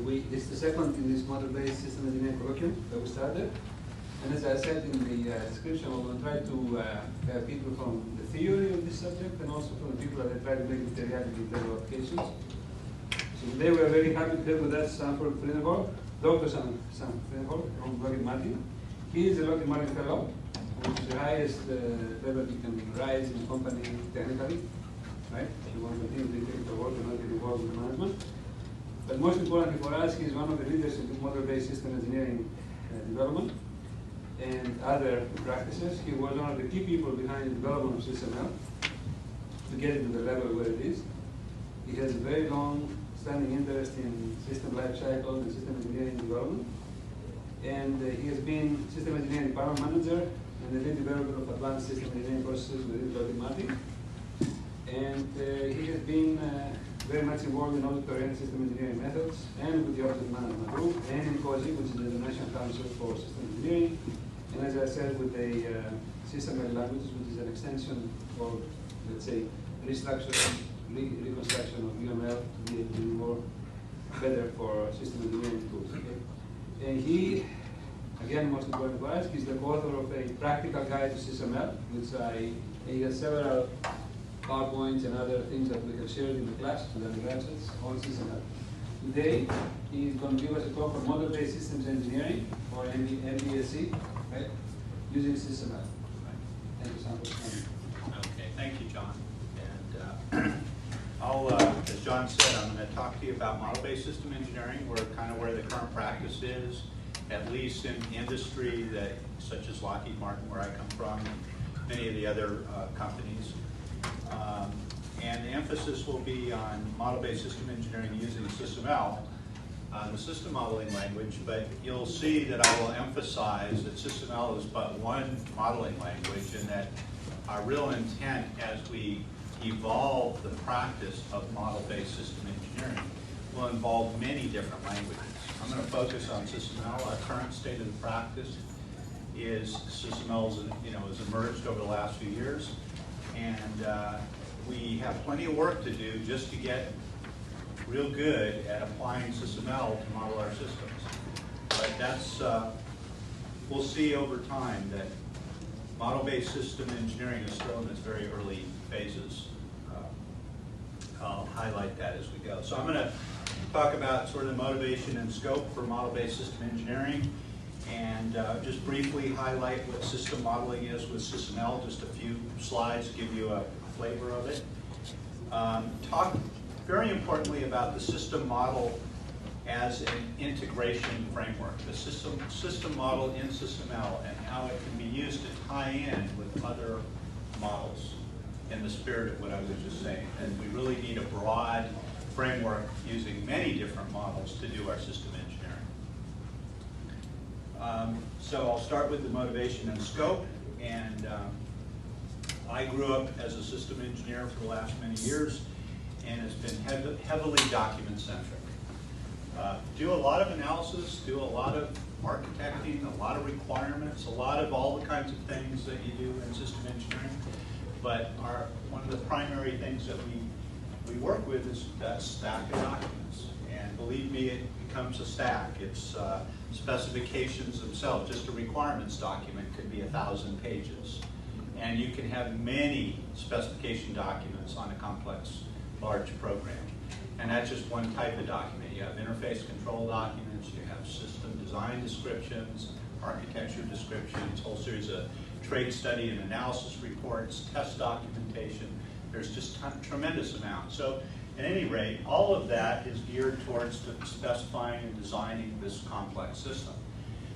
It's the second in this model-based system engineering colloquium that we started. And as I said in the description, we're going to try to have people from the theory of this subject and also from the people that try to make it a reality in terms of applications. So today we are very happy to have with us Sanford Friedenthal, Dr. Sanford Friedenthal from Lockheed Martin. He is a Lockheed Martin Fellow, which is the highest level you can rise in a company technically, right? You want to continue to take the work and not get involved with management. But most importantly for us, he is one of the leaders in model-based system engineering development and other practices. He was one of the key people behind the development of SysML to get it to the level where it is. He has a very long-standing interest in system life cycle and system engineering development. And he has been system engineering department manager and the lead developer of advanced system engineering processes within Lockheed Martin. And he has been very much involved in object-oriented system engineering methods and with the object management group and in COSI, which is the International Council for System Engineering. And as I said, with the SysML languages, which is an extension of, let's say, reconstruction of UML to be able to be more better for system engineering tools. Okay? And he, again, most important for us, he's the author of a practical guide to SysML, which he has several PowerPoints and other things that we have shared in the class to the undergraduates on SysML. Today, he's going to give us a talk on model-based systems engineering, or MBSE, right, using SysML. Right. Thank you, Sanford. Okay, thank you, John. And as John said, I'm going to talk to you about model-based system engineering, where the current practice is, at least in industry such as Lockheed Martin, where I come from, and many of the other companies. And the emphasis will be on model-based system engineering using SysML, the system modeling language, but you'll see that I will emphasize that SysML is but one modeling language and that our real intent as we evolve the practice of model-based system engineering will involve many different languages. I'm going to focus on SysML. Our current state of the practice is SysML has emerged over the last few years. And we have plenty of work to do just to get real good at applying SysML to model our systems. But that's, we'll see over time that model-based system engineering is still in its very early phases. I'll highlight that as we go. So I'm going to talk about sort of the motivation and scope for model-based system engineering, and just briefly highlight what system modeling is with SysML, just a few slides to give you a flavor of it. Talk very importantly about the system model as an integration framework, the system model in SysML and how it can be used to tie in with other models in the spirit of what I was just saying. And we really need a broad framework using many different models to do our system engineering. So I'll start with the motivation and scope. And I grew up as a system engineer for the last many years, and it's been heavily document-centric. Do a lot of analysis, do a lot of architecting, a lot of requirements, a lot of all the kinds of things that you do in system engineering. But one of the primary things that we work with is that stack of documents. And believe me, it becomes a stack. It's specifications themselves. Just a requirements document could be 1,000 pages. And you can have many specification documents on a complex, large program. And that's just one type of document. You have interface control documents, you have system design descriptions, architecture descriptions, whole series of trade study and analysis reports, test documentation. There's just a tremendous amount. So at any rate, all of that is geared towards specifying and designing this complex system.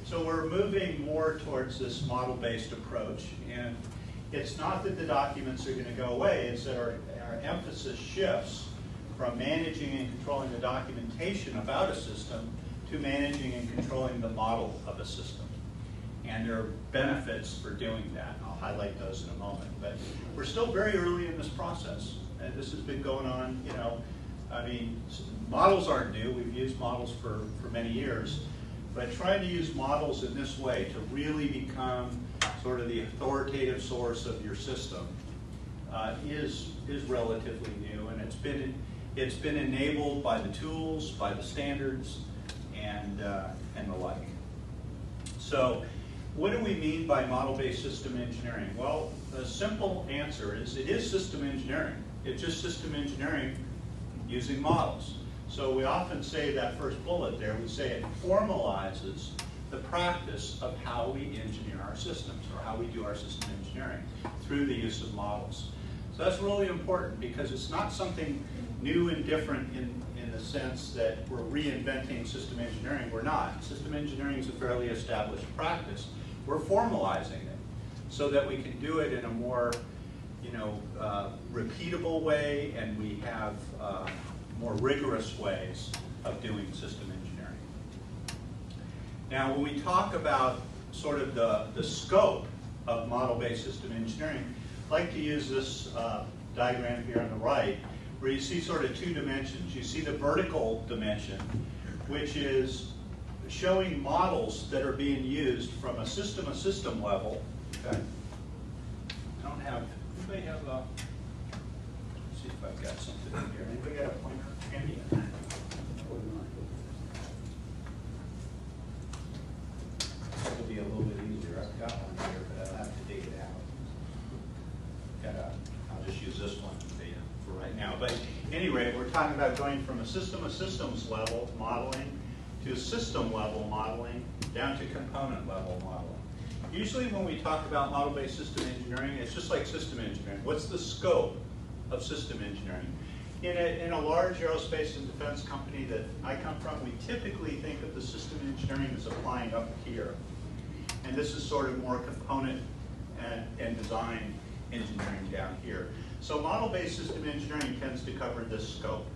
So we're moving more towards this model-based approach. And it's not that the documents are going to go away, it's that our emphasis shifts from managing and controlling the documentation about a system to managing and controlling the model of a system. And there are benefits for doing that. I'll highlight those in a moment. But we're still very early in this process. And this has been going on, models aren't new. We've used models for many years. But trying to use models in this way to really become sort of the authoritative source of your system is relatively new. And it's been It's been enabled by the tools, by the standards, and the like. So what do we mean by model-based system engineering? Well, the simple answer is it is system engineering. It's just system engineering using models. So we often say that first bullet there, we say it formalizes the practice of how we engineer our systems, or how we do our system engineering through the use of models. So that's really important because it's not something new and different in the sense that we're reinventing system engineering. We're not. System engineering is a fairly established practice. We're formalizing it so that we can do it in a more, repeatable way, and we have more rigorous ways of doing system engineering. Now, when we talk about sort of the scope of model-based system engineering, I like to use this diagram here on the right, where you see sort of two dimensions. You see the vertical dimension, which is showing models that are being used from a system level. Okay. I don't have, anybody have a, let's see if I've got something in here. Anybody got a pointer handy? It'll be a little bit easier. I've got one here, but I'll have to dig it out. I'll just use this one for right now. But anyway, we're talking about going from a systems level modeling to system level modeling down to component level modeling. Usually when we talk about model-based system engineering, it's just like system engineering. What's the scope of system engineering? In a large aerospace and defense company that I come from, we typically think of the system engineering as applying up here. And this is sort of more component and design engineering down here. So model-based system engineering tends to cover this scope.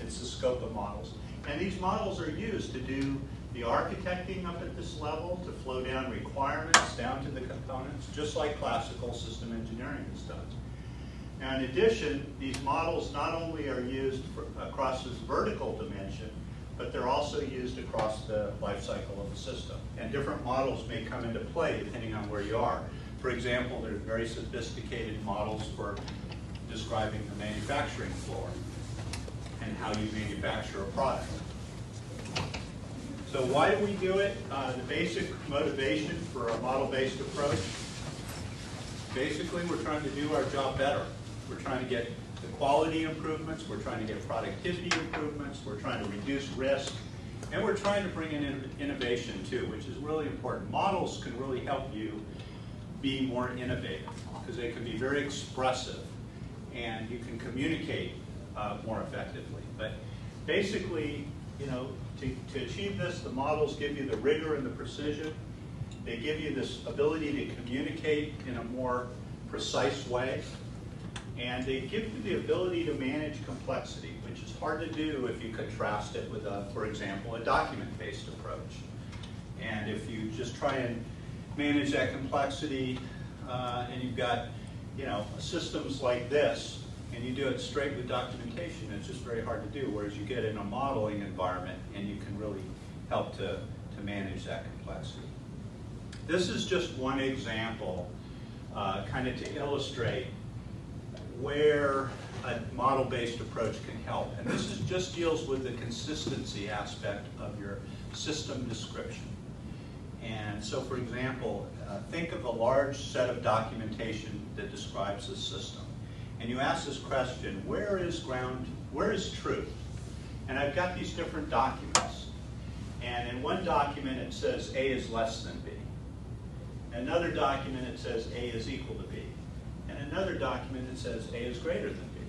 It's the scope of models. And these models are used to do the architecting up at this level, to flow down requirements down to the components, just like classical system engineering is done. Now, in addition, these models not only are used across this vertical dimension, but they're also used across the life cycle of the system. And different models may come into play depending on where you are. For example, there's very sophisticated models for describing the manufacturing floor and how you manufacture a product. So why do we do it? The basic motivation for a model-based approach, basically we're trying to do our job better. We're trying to get the quality improvements, we're trying to get productivity improvements, we're trying to reduce risk, and we're trying to bring in innovation too, which is really important. Models can really help you be more innovative because they can be very expressive and you can communicate more effectively. But basically, to achieve this, the models give you the rigor and the precision. They give you this ability to communicate in a more precise way. And they give you the ability to manage complexity, which is hard to do if you contrast it with, for example, a document-based approach. And if you just try and manage that complexity and you've got, systems like this, and you do it straight with documentation, it's just very hard to do, whereas you get in a modeling environment and you can really help to manage that complexity. This is just one example, kind of to illustrate where a model-based approach can help. And this just deals with the consistency aspect of your system description. And so, for example, think of a large set of documentation that describes the system. And you ask this question, where is truth? And I've got these different documents. And in one document it says A is less than B. In another document it says A is equal to B. And another document it says A is greater than B.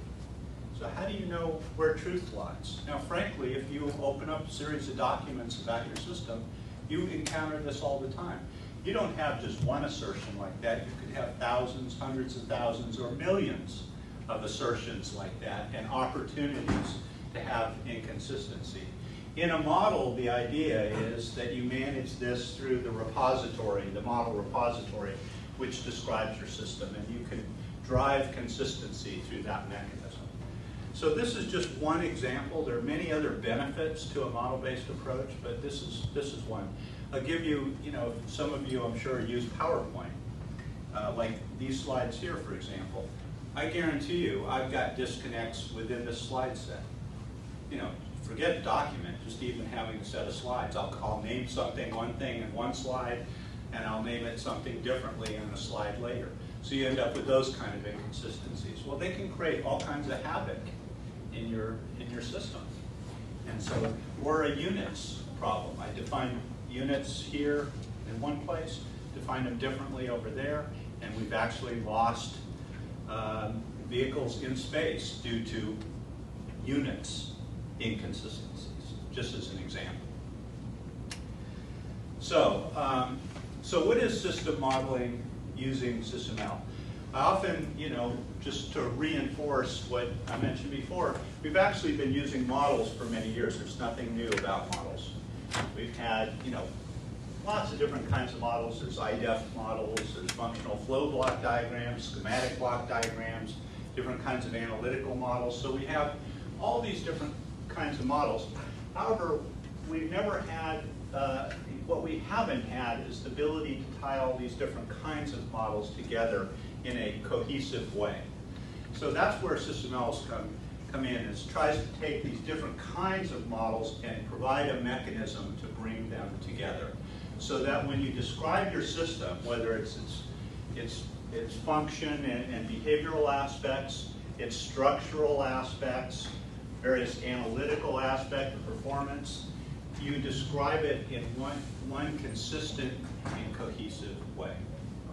So how do you know where truth lies? Now, frankly, if you open up a series of documents about your system, you encounter this all the time. You don't have just one assertion like that. You could have thousands, hundreds of thousands, or millions of assertions like that, and opportunities to have inconsistency. In a model, the idea is that you manage this through the repository, the model repository, which describes your system, and you can drive consistency through that mechanism. So this is just one example. There are many other benefits to a model-based approach, but this is one. I'll give you, some of you I'm sure use PowerPoint, like these slides here, for example. I guarantee you I've got disconnects within the slide set. You know, forget a document, just even having a set of slides. I'll name something, one thing in one slide, and I'll name it something differently in a slide later. So you end up with those kind of inconsistencies. Well, they can create all kinds of havoc in your system. And so we're a units problem. I define units here in one place, define them differently over there, and we've actually lost vehicles in space due to units inconsistencies, just as an example. So, so what is system modeling using SysML? I often, you know, just to reinforce what I mentioned before, we've actually been using models for many years. There's nothing new about models. We've had, you know, lots of different kinds of models. There's IDEF models, there's functional flow block diagrams, schematic block diagrams, different kinds of analytical models. So we have all these different kinds of models. However, we've never had, what we haven't had is the ability to tie all these different kinds of models together in a cohesive way. So that's where SysMLs come in, is tries to take these different kinds of models and provide a mechanism to bring them together. So that when you describe your system, whether it's function and behavioral aspects, its structural aspects, various analytical aspects of performance, you describe it in one consistent and cohesive way.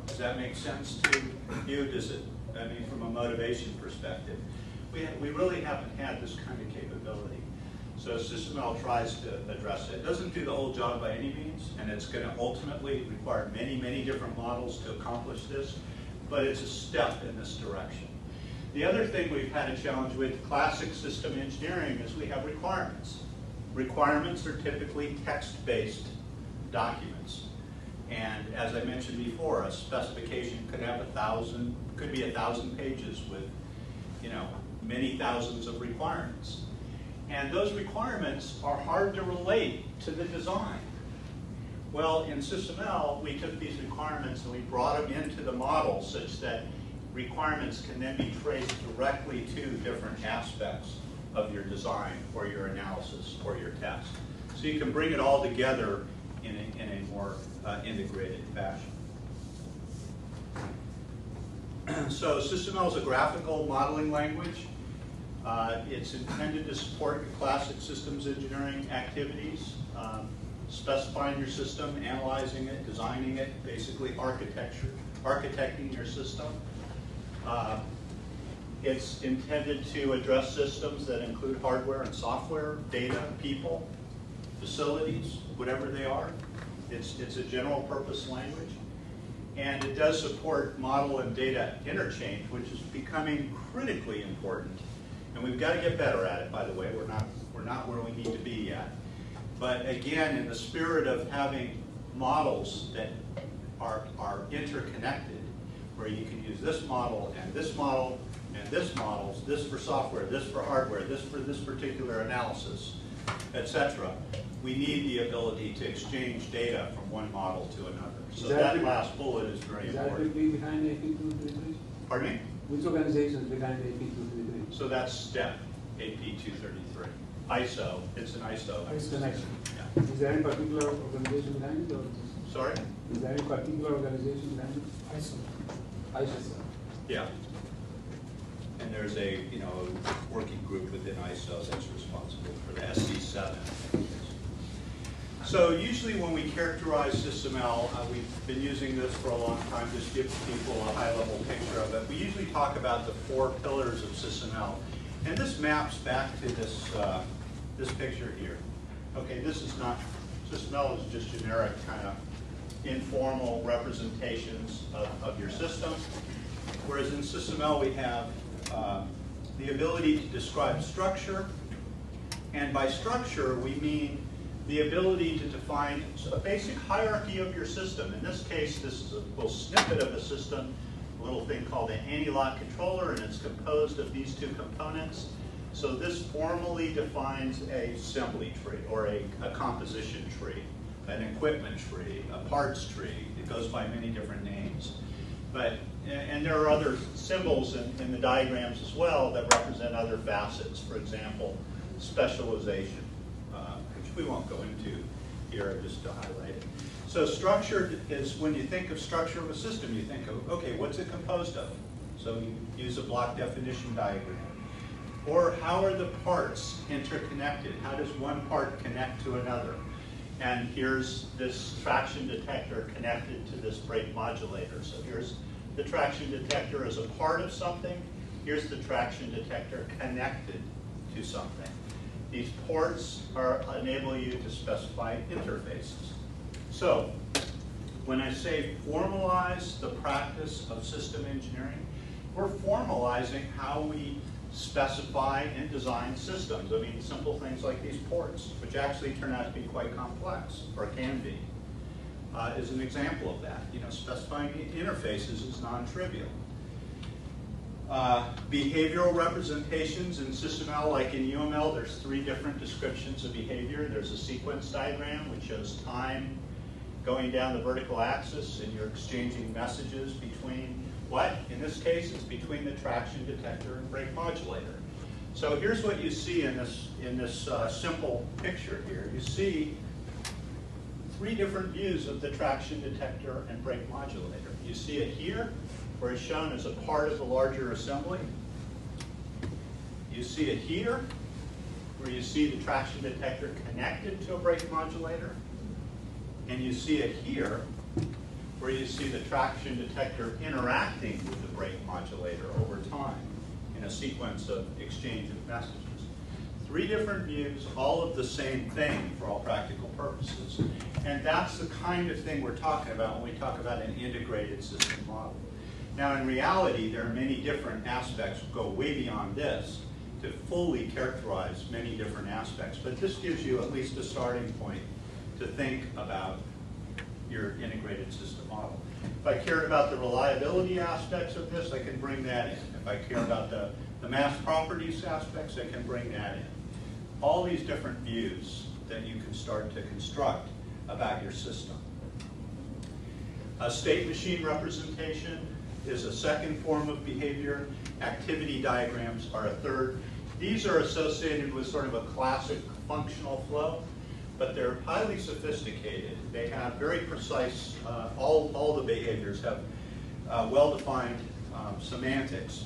Does that make sense to you? Does it, I mean, from a motivation perspective? We really haven't had this kind of capability. So SysML tries to address it. It doesn't do the whole job by any means, and it's going to ultimately require many, many different models to accomplish this, but it's a step in this direction. The other thing we've had a challenge with classic system engineering is we have requirements. Requirements are typically text-based documents. And as I mentioned before, a specification could have 1,000, could be 1,000 pages with, you know, many thousands of requirements. And those requirements are hard to relate to the design. Well, in SysML, we took these requirements and we brought them into the model such that requirements can then be traced directly to different aspects of your design or your analysis or your test. So you can bring it all together in a more integrated fashion. So SysML is a graphical modeling language. It's intended to support your classic systems engineering activities, specifying your system, analyzing it, designing it, basically architecting your system. It's intended to address systems that include hardware and software, data, people, facilities, whatever they are. It's a general purpose language. And it does support model and data interchange, which is becoming critically important. And we've got to get better at it, by the way. We're not where we need to be yet. But again, in the spirit of having models that are interconnected, where you can use this model and this model and this model, this for software, this for hardware, this for this particular analysis, etc. We need the ability to exchange data from one model to another. So that last bullet is very important. Is that behind AP 233? Pardon me? Which organization is behind AP 233? So that's STEP, AP 233. ISO, it's an ISO. It's an ISO. Yeah. Is there any particular organization behind it? Or Sorry? is there any particular organization behind it? ISO. ISO. Yeah. And there's a working group within ISO that's responsible for the SC7. So usually when we characterize SysML, we've been using this for a long time, just to give people a high-level picture of it. We usually talk about the 4 pillars of SysML, and this maps back to this this picture here. Okay, this is not SysML is just generic kind of informal representations of your system, whereas in SysML we have the ability to describe structure, and by structure we mean the ability to define a basic hierarchy of your system. In this case, this is a little snippet of a system, a little thing called an anti-lock controller, and it's composed of these 2 components. So this formally defines a assembly tree, or a composition tree, an equipment tree, a parts tree. It goes by many different names. But and there are other symbols in the diagrams as well that represent other facets. For example, specialization, which we won't go into here, just to highlight it. So structured is, when you think of structure of a system, you think of, okay, what's it composed of? So you use a block definition diagram. Or how are the parts interconnected? How does one part connect to another? And here's this traction detector connected to this brake modulator. So here's the traction detector as a part of something. Here's the traction detector connected to something. These ports enable you to specify interfaces. So when I say formalize the practice of system engineering, we're formalizing how we specify and design systems. I mean, simple things like these ports, which actually turn out to be quite complex, or can be, is an example of that. You know, specifying interfaces is non-trivial. Behavioral representations in SysML, like in UML, there's 3 different descriptions of behavior. There's a sequence diagram, which shows time going down the vertical axis, and you're exchanging messages between what? In this case, it's between the traction detector and brake modulator. So here's what you see in this simple picture here. You see 3 different views of the traction detector and brake modulator. You see it here, where it's shown as a part of the larger assembly. You see it here, where you see the traction detector connected to a brake modulator. And you see it here, where you see the traction detector interacting with the brake modulator over time in a sequence of exchange of messages. 3 different views, all of the same thing for all practical purposes. And that's the kind of thing we're talking about when we talk about an integrated system model. Now, in reality, there are many different aspects that go way beyond this to fully characterize many different aspects. But this gives you at least a starting point to think about your integrated system model. If I cared about the reliability aspects of this, I can bring that in. If I care about the mass properties aspects, I can bring that in. All these different views that you can start to construct about your system. A state machine representation is a second form of behavior. Activity diagrams are a third. These are associated with sort of a classic functional flow, but they're highly sophisticated. They have very precise, all the behaviors have well-defined semantics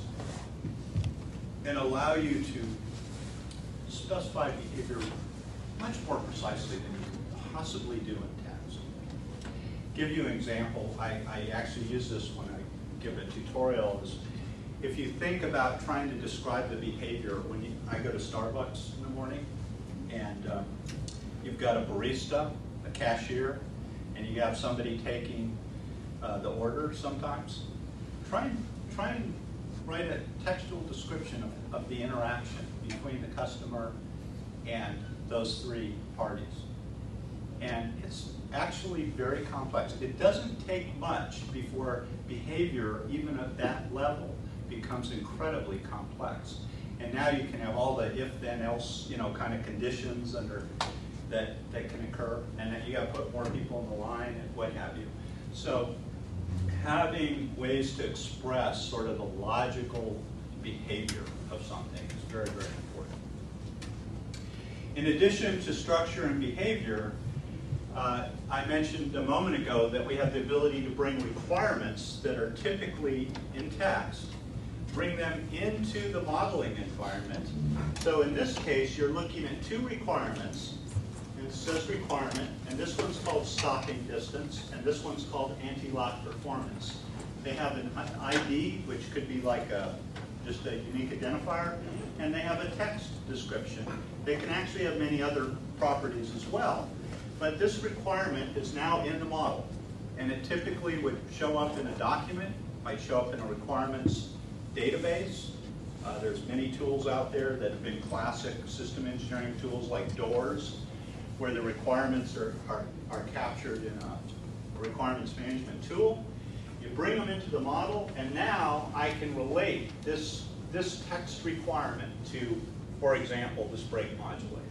and allow you to specify behavior much more precisely than you can possibly do in text. Give you an example. I actually use this when I give a tutorial. If you think about trying to describe the behavior when I go to Starbucks in the morning, and you've got a barista, a cashier, and you have somebody taking the order sometimes. Try and write a textual description of the interaction between the customer and those 3 parties. And it's actually very complex. It doesn't take much before behavior, even at that level, becomes incredibly complex. And now you can have all the if, then, else, kind of conditions that can occur, and then you got to put more people in the line and what have you. So having ways to express sort of the logical behavior of something is very, very important. In addition to structure and behavior, I mentioned a moment ago that we have the ability to bring requirements that are typically in text, bring them into the modeling environment. So in this case, you're looking at 2 requirements. It says requirement, and this one's called stopping distance, and this one's called anti-lock performance. They have an ID, which could be like just a unique identifier, and they have a text description. They can actually have many other properties as well, but this requirement is now in the model, and it typically would show up in a document, might show up in a requirements database. There's many tools out there that have been classic system engineering tools like DOORS, where the requirements are captured in a requirements management tool. You bring them into the model, and now I can relate this text requirement to, for example, this brake modulator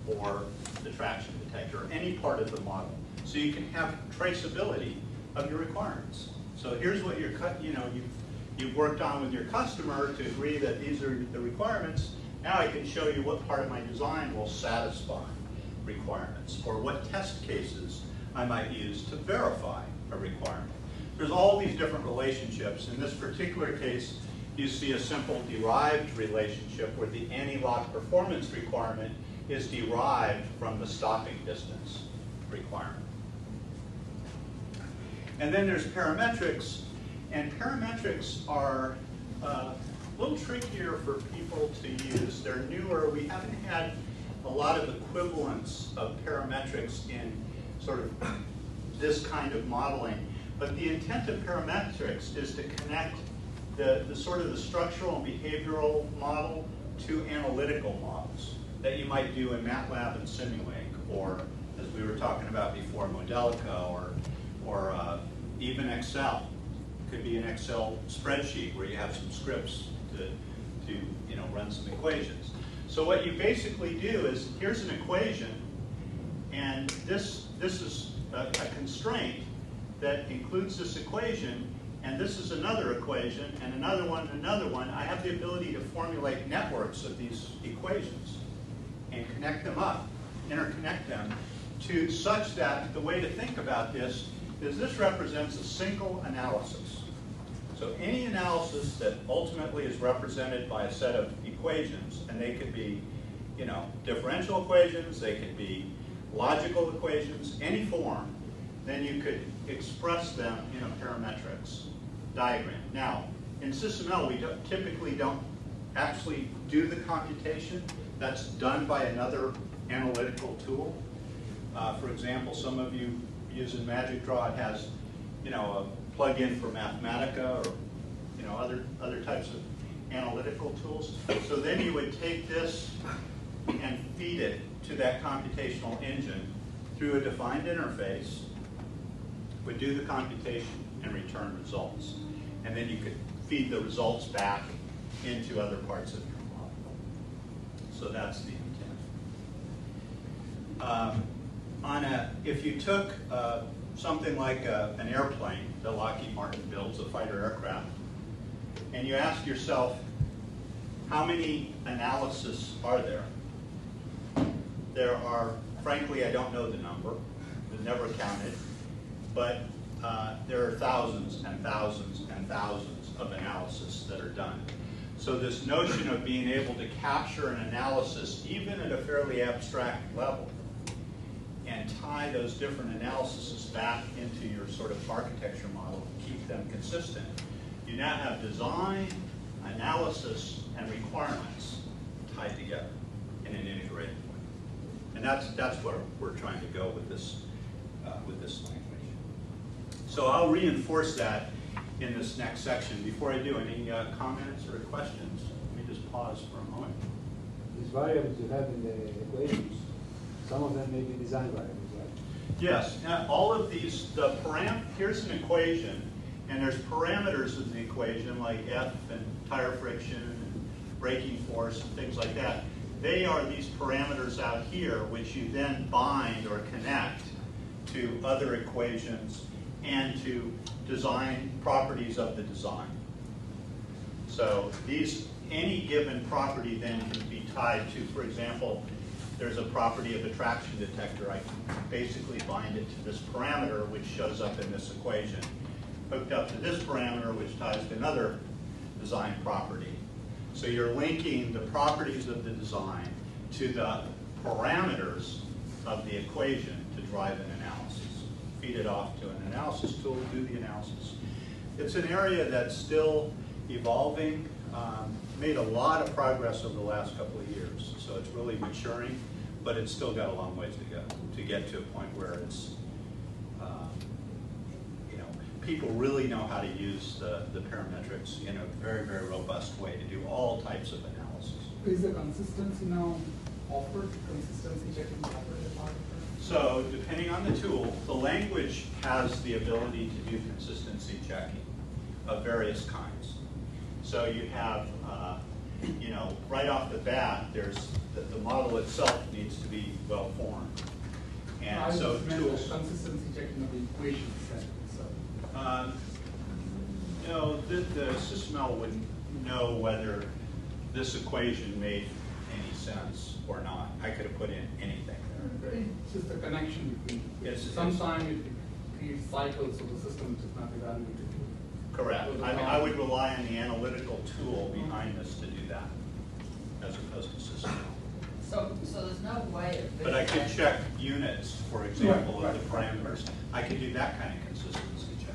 or the traction detector, or any part of the model. So you can have traceability of your requirements. So here's what you've worked on with your customer to agree that these are the requirements. Now I can show you what part of my design will satisfy requirements, or what test cases I might use to verify a requirement. There's all these different relationships. In this particular case, you see a simple derived relationship where the anti-lock performance requirement is derived from the stopping distance requirement. And then there's parametrics, and parametrics are a little trickier for people to use. They're newer. We haven't had a lot of equivalents of parametrics in sort of this kind of modeling. But the intent of parametrics is to connect the sort of the structural and behavioral model to analytical models that you might do in MATLAB and Simulink, or as we were talking about before, Modelica, or even Excel. It could be an Excel spreadsheet where you have some scripts to run some equations. So what you basically do is, here's an equation, and this is a constraint that includes this equation, and this is another equation, and another one, and another one. I have the ability to formulate networks of these equations and connect them up, interconnect them, to such that the way to think about this is this represents a single analysis. So any analysis that ultimately is represented by a set of equations, and they could be, differential equations, they could be logical equations, any form, then you could express them in a parametrics diagram. Now, in SysML, we typically don't actually do the computation. That's done by another analytical tool. For example, some of you using Magic Draw, it has, a plug-in for Mathematica, or other types of analytical tools. So then you would take this and feed it to that computational engine through a defined interface, would do the computation and return results. And then you could feed the results back into other parts of your model. So that's the intent. If you took something like an airplane that Lockheed Martin builds, a fighter aircraft, and you ask yourself, how many analyses are there? There are, frankly, I don't know the number. We've never counted. But there are thousands and thousands and thousands of analyses that are done. So this notion of being able to capture an analysis, even at a fairly abstract level, and tie those different analyses back into your sort of architecture model to keep them consistent. You now have design, analysis, and requirements tied together in an integrated way. And that's where we're trying to go with this language. So I'll reinforce that in this next section. Before I do, any comments or questions? Let me just pause for a moment. These variables you have in the equations, some of them may be design variables, right? Yes, all of these, here's an equation, and there's parameters of the equation like F and tire friction and braking force and things like that. They are these parameters out here which you then bind or connect to other equations and to design properties of the design. So any given property then can be tied to, for example, there's a property of a traction detector. I can basically bind it to this parameter which shows up in this equation, hooked up to this parameter which ties to another design property. So you're linking the properties of the design to the parameters of the equation to drive an analysis. Feed it off to an analysis tool, do the analysis. It's an area that's still evolving, made a lot of progress over the last couple of years. So it's really maturing, but it's still got a long ways to go to get to a point where it's, people really know how to use the parametrics in a very, very robust way to do all types of analysis. Is the consistency now offered, consistency checking offered as part of it? So depending on the tool, the language has the ability to do consistency checking of various kinds. So you have, right off the bat, there's the model itself needs to be well formed. And so tools. Consistency checking of the equation set. No, the SysML wouldn't know whether this equation made any sense or not. I could have put in anything there. It's just a connection between. Yes, Sometimes it creates cycles, so the system is not evaluated. Correct. I would rely on the analytical tool behind this to do that, as opposed to SysML. So there's no way of. But I could check units, for example, Right, of the parameters. I could do that kind of consistency check.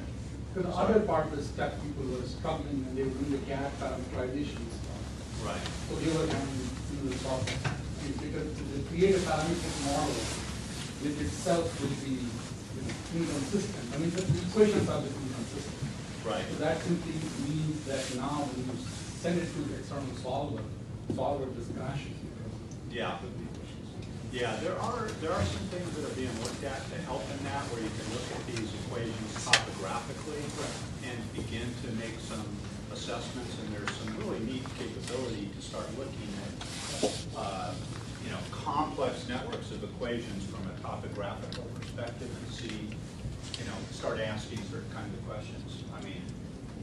Because the other part of the step, people were struggling and they were doing the CAD parameterization stuff. Right. So they were having similar problems. Because to create a parametric model, it itself will be inconsistent. I mean, the equations are just inconsistent. Right. So that simply means that now when you send it to the external solver just crashes. Yeah. Yeah, there are some things that are being looked at to help in that, where you can look at these equations topographically and begin to make some assessments, and there's some really neat capability to start looking at complex networks of equations from a topographical perspective and see, start asking certain kinds of questions. I mean,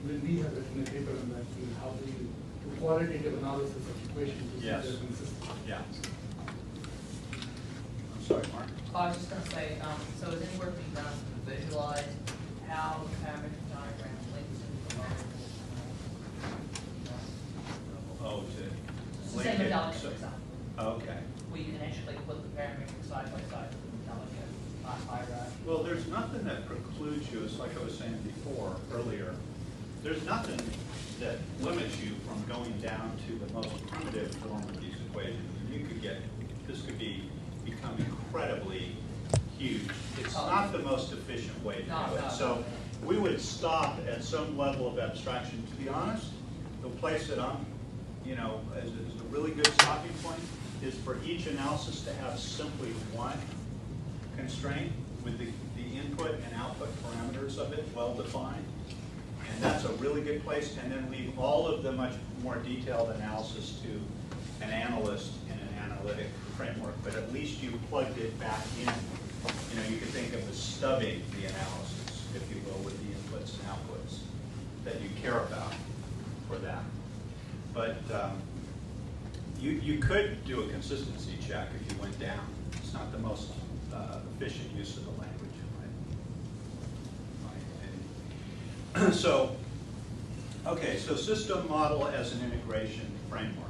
When we have written a paper on that, how do you do qualitative analysis of equations to see Yes. they're consistent? yeah. I'm sorry, Mark. I was just gonna say, so is any work being done to visualize how the parametric diagram links into the model? Oh, to It's the link same it, medallion, so- for example, Okay. where you can actually put the parametric side by side with the medallion, hierarchy. Well, there's nothing that precludes you, it's like I was saying before, earlier, there's nothing that limits you from going down to the most primitive form of these equations. You could this could become incredibly huge. It's not the most efficient way to do it. So we would stop at some level of abstraction. To be honest, the place that I'm, as a really good stopping point is for each analysis to have simply one constraint with the input and output parameters of it well defined. And that's a really good place, and then leave all of the much more detailed analysis to an analyst in an analytic framework. But at least you plugged it back in. You could think of as stubbing the analysis, if you will, with the inputs and outputs that you care about for that. But you could do a consistency check if you went down. It's not the most efficient use of the language, in my opinion. So system model as an integration framework.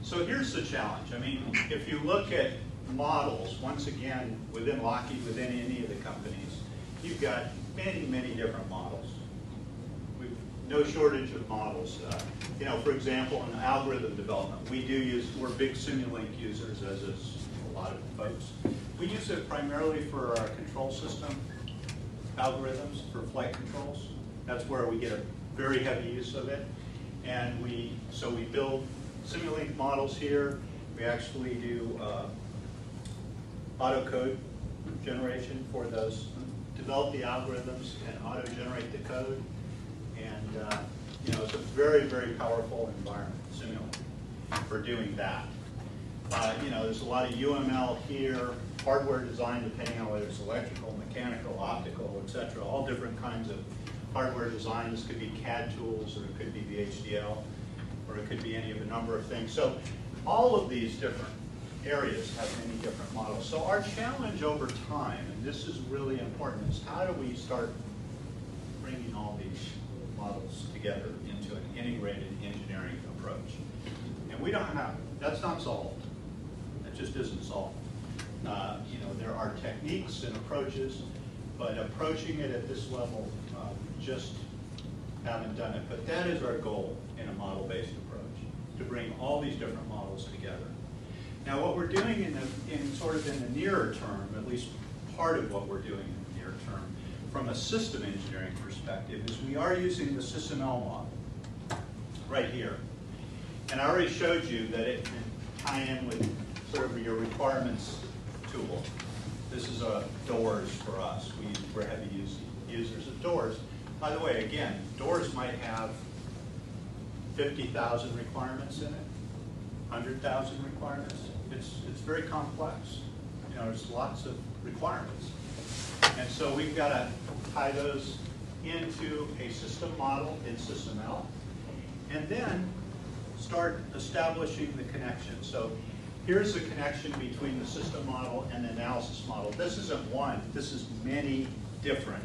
So here's the challenge. I mean, if you look at models, once again, within Lockheed, within any of the companies, you've got many, many different models. We've no shortage of models. For example, in algorithm development, we're big Simulink users, as is a lot of folks. We use it primarily for our control system algorithms for flight controls. That's where we get a very heavy use of it. And we build Simulink models here. We actually do autocode generation for those, develop the algorithms and auto-generate the code. And it's a very, very powerful environment, Cisinel, for doing that. There's a lot of UML here, hardware design, depending on whether it's electrical, mechanical, optical, etc. All different kinds of hardware design. This could be CAD tools, or it could be VHDL, or it could be any of a number of things. So all of these different areas have many different models. So our challenge over time, and this is really important, is how do we start bringing all these models together into an integrated engineering approach? And we don't have, that's not solved. That just isn't solved. There are techniques and approaches, but approaching it at this level, just haven't done it. But that is our goal in a model-based approach, to bring all these different models together. Now, what we're doing in the nearer term, at least part of what we're doing in the near term, from a system engineering perspective, is we are using the SysML model right here. And I already showed you that it can tie in with sort of your requirements tool. This is doors for us. We're heavy users of doors. By the way, again, doors might have 50,000 requirements in it, 100,000 requirements. It's very complex. There's lots of requirements. And so we've got to tie those into a system model in SysML, and then start establishing the connection. So here's the connection between the system model and the analysis model. This isn't one, this is many different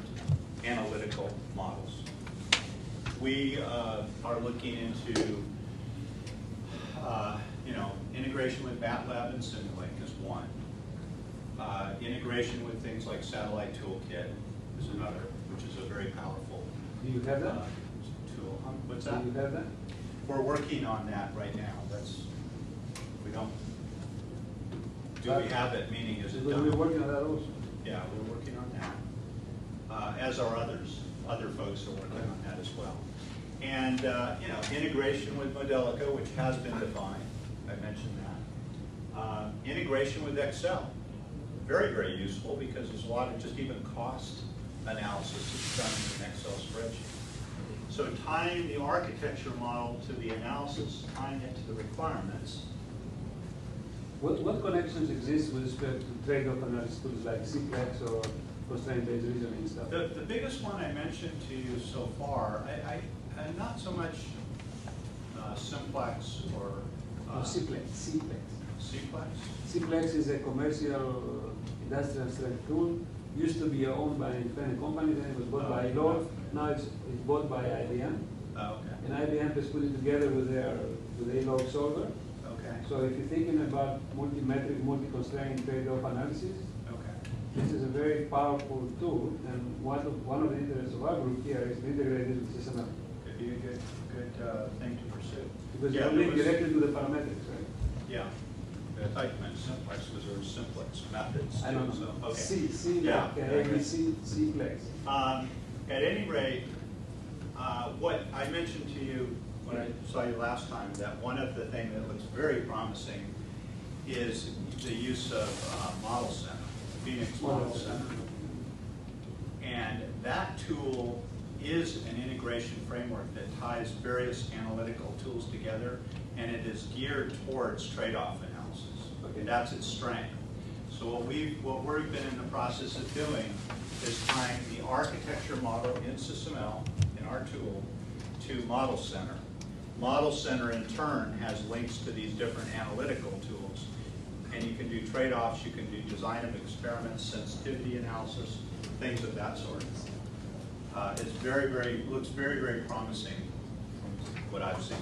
analytical models. We are looking into integration with MATLAB and Cisinel is one. Integration with things like Satellite Toolkit is another, which is a very powerful Do you have that? tool. What's that? Do you have that? We're working on that right now. We don't. Do we have it? Meaning, is it Because done? we're working on that also. Yeah, we're working on that. As are others. Other folks are working on that as well. And integration with Modelica, which has been defined. I mentioned that. Integration with Excel. Very, very useful because there's a lot of just even cost analysis that's done in an Excel spreadsheet. So tying the architecture model to the analysis, tying it to the requirements. What connections exist with respect to trade-off analysis tools like Cplex or constraint-based reasoning stuff? The biggest one I mentioned to you so far, I'm not so much Simplex or Cplex. Cplex. Cplex is a commercial industrial strength tool. Used to be owned by an independent company, then it was bought by Lord. Now it's bought by IBM. Oh, okay. And IBM has put it together with a log solver. Okay. So if you're thinking about multi-metric, multi-constraint trade-off analysis, Okay. this is a very powerful tool. And one of the interests of our group here is to integrate it with SysML. Could be a good thing to pursue. Because Yeah, you link there was- directly to the parametrics, right? Yeah. I thought you meant Simplex because there were Simplex methods. I don't too, know. so, okay. C, Yeah, like okay. ABC, Cplex. At any rate, what I mentioned to you when I saw you last time, that one of the things that looks very promising is the use of Model Center, Phoenix Model Center. And that tool is an integration framework that ties various analytical tools together, and it is geared towards trade-off analysis. Okay. That's its strength. So what we've been in the process of doing is tying the architecture model in SysML, in our tool, to Model Center. Model Center in turn has links to these different analytical tools, and you can do trade-offs, you can do design of experiments, sensitivity analysis, things of that sort. It's looks very, very promising from what I've seen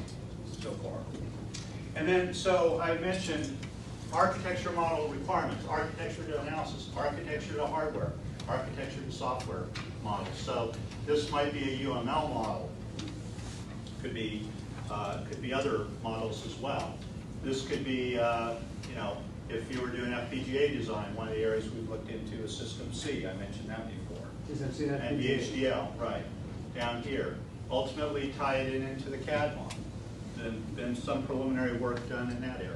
so far. And then, so I mentioned architecture model requirements, architecture to analysis, architecture to hardware, architecture to software models. So this might be a UML model. Could be other models as well. This could be, if you were doing FPGA design, one of the areas we've looked into is System C. I mentioned that before. And the HDL, right, down here. Ultimately tie it into the CAD model. Then some preliminary work done in that area.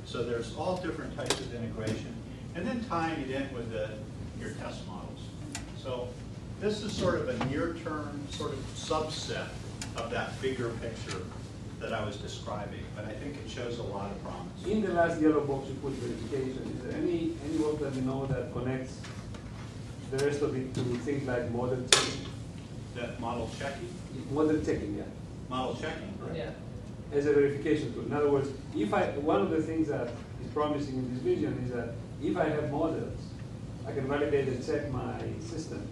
So there's all different types of integration. And then tying it in with your test models. So this is sort of a near-term sort of subset of that bigger picture that I was describing, but I think it shows a lot of promise. In the last yellow box you put verification. Is there any work that you know that connects the rest of it to things like model checking? That model checking? Model checking, yeah. Model checking, right? Yeah. As a verification tool. In other words, one of the things that is promising in this vision is that if I have models, I can validate and check my system,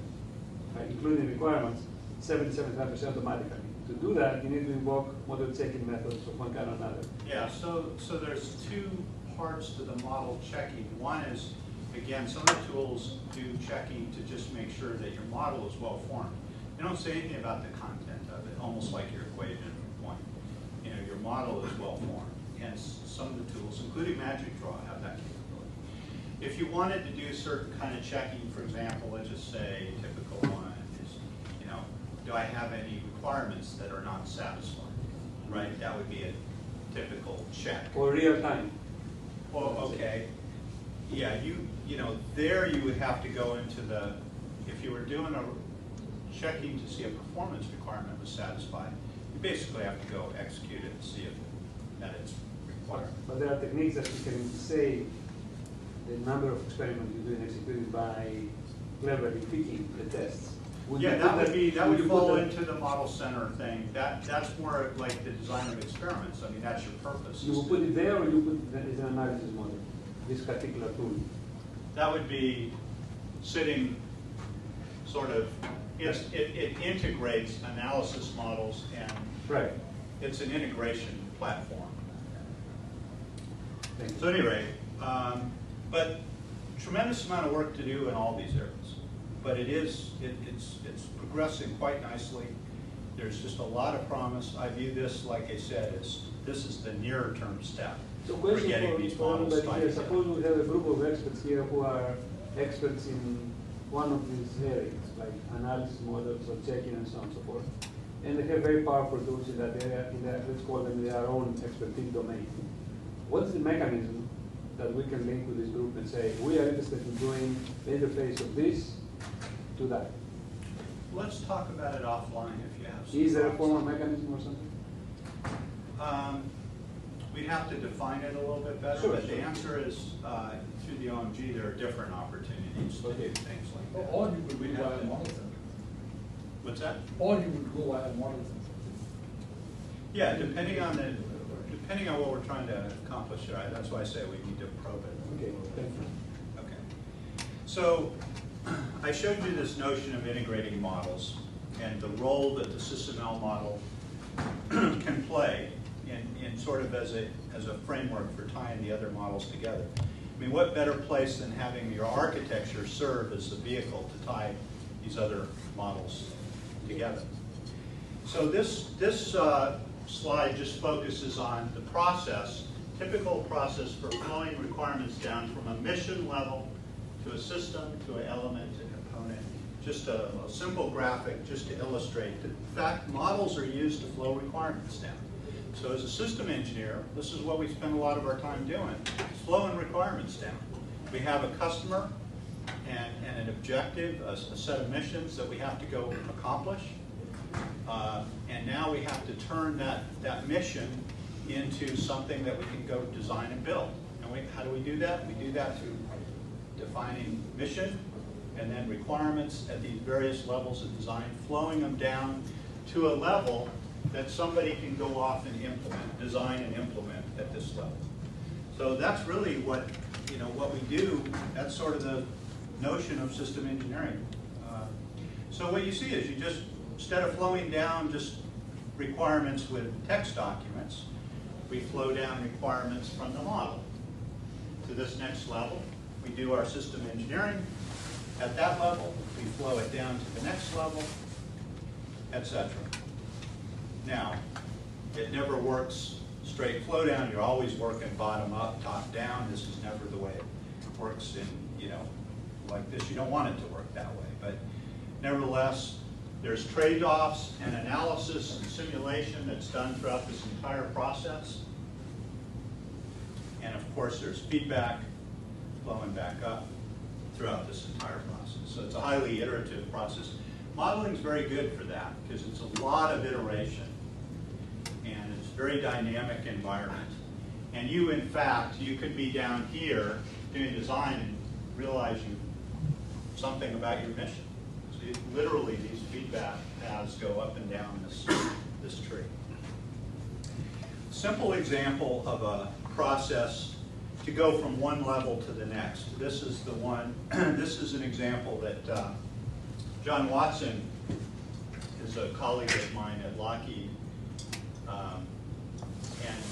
including requirements, 70-75% automatically. To do that, you need to invoke model checking methods of one kind or another. Yeah, so there's two parts to the model checking. One is, again, some of the tools do checking to just make sure that your model is well formed. They don't say anything about the content of it, almost like your equation point. Your model is well formed. And some of the tools, including Magic Draw, have that capability. If you wanted to do certain kind of checking, for example, let's just say a typical one is, do I have any requirements that are not satisfied? Right? That would be a typical check. Or real time. Well, okay. Yeah, there you would have to go into if you were doing a checking to see if performance requirement was satisfied, you basically have to go execute it and see if that it's required. But there are techniques that you can say the number of experiments you do and executed by cleverly picking the tests. you Yeah, put that would you fall put into the model center thing. That's more like the design of experiments. I mean, that's your purpose. You will put it there, or you put it as an analysis model, this particular tool? That would be sitting sort of, it integrates analysis models, and Right. it's an integration platform. Thank you. So anyway, but tremendous amount of work to do in all these areas. But it's progressing quite nicely. There's just a lot of promise. I view this, like I said, as this is the nearer term step So for question getting these for models everybody here. tightened Suppose down. we have a group of experts here who are experts in one of these areas, like analysis models or checking and so on and so forth. And they have very powerful tools in that area, let's call them their own expertise domain. What's the mechanism that we can link with this group and say, we are interested in doing the interface of this to that? Let's talk about it offline if you have some. Is there a thoughts. formal mechanism or something? We'd have to define it a little bit better, Sure, but the sure. answer is, through the OMG, there are different opportunities to do things like that. Or you could We'd go have via to- model center. What's that? Or you would go via model center. Yeah, depending on what we're trying to accomplish, right? That's why I say we need to probe it. Okay, thank you. Okay. So I showed you this notion of integrating models and the role that the SysML model can play in sort of as a framework for tying the other models together. I mean, what better place than having your architecture serve as the vehicle to tie these other models together? So this slide just focuses on the process, typical process for flowing requirements down from a mission level to a system, to an element, to a component. Just a simple graphic just to illustrate that, in fact, models are used to flow requirements down. So as a system engineer, this is what we spend a lot of our time doing, flowing requirements down. We have a customer and an objective, a set of missions that we have to go accomplish. And now we have to turn that mission into something that we can go design and build. And how do we do that? We do that through defining mission and then requirements at these various levels of design, flowing them down to a level that somebody can go off and implement, design and implement at this level. So that's really what we do. That's sort of the notion of system engineering. So what you see is you just, instead of flowing down just requirements with text documents, we flow down requirements from the model to this next level. We do our system engineering. At that level, we flow it down to the next level, etc. Now, it never works straight flow down. You're always working bottom up, top down. This is never the way it works in, like this. You don't want it to work that way. But nevertheless, there's trade-offs and analysis and simulation that's done throughout this entire process. And of course, there's feedback flowing back up throughout this entire process. So it's a highly iterative process. Modeling is very good for that because it's a lot of iteration and it's a very dynamic environment. And you, in fact, you could be down here doing design and realizing something about your mission. So literally, these feedback paths go up and down this tree. Simple example of a process to go from one level to the next. This is the one. This is an example that John Watson is a colleague of mine at Lockheed, and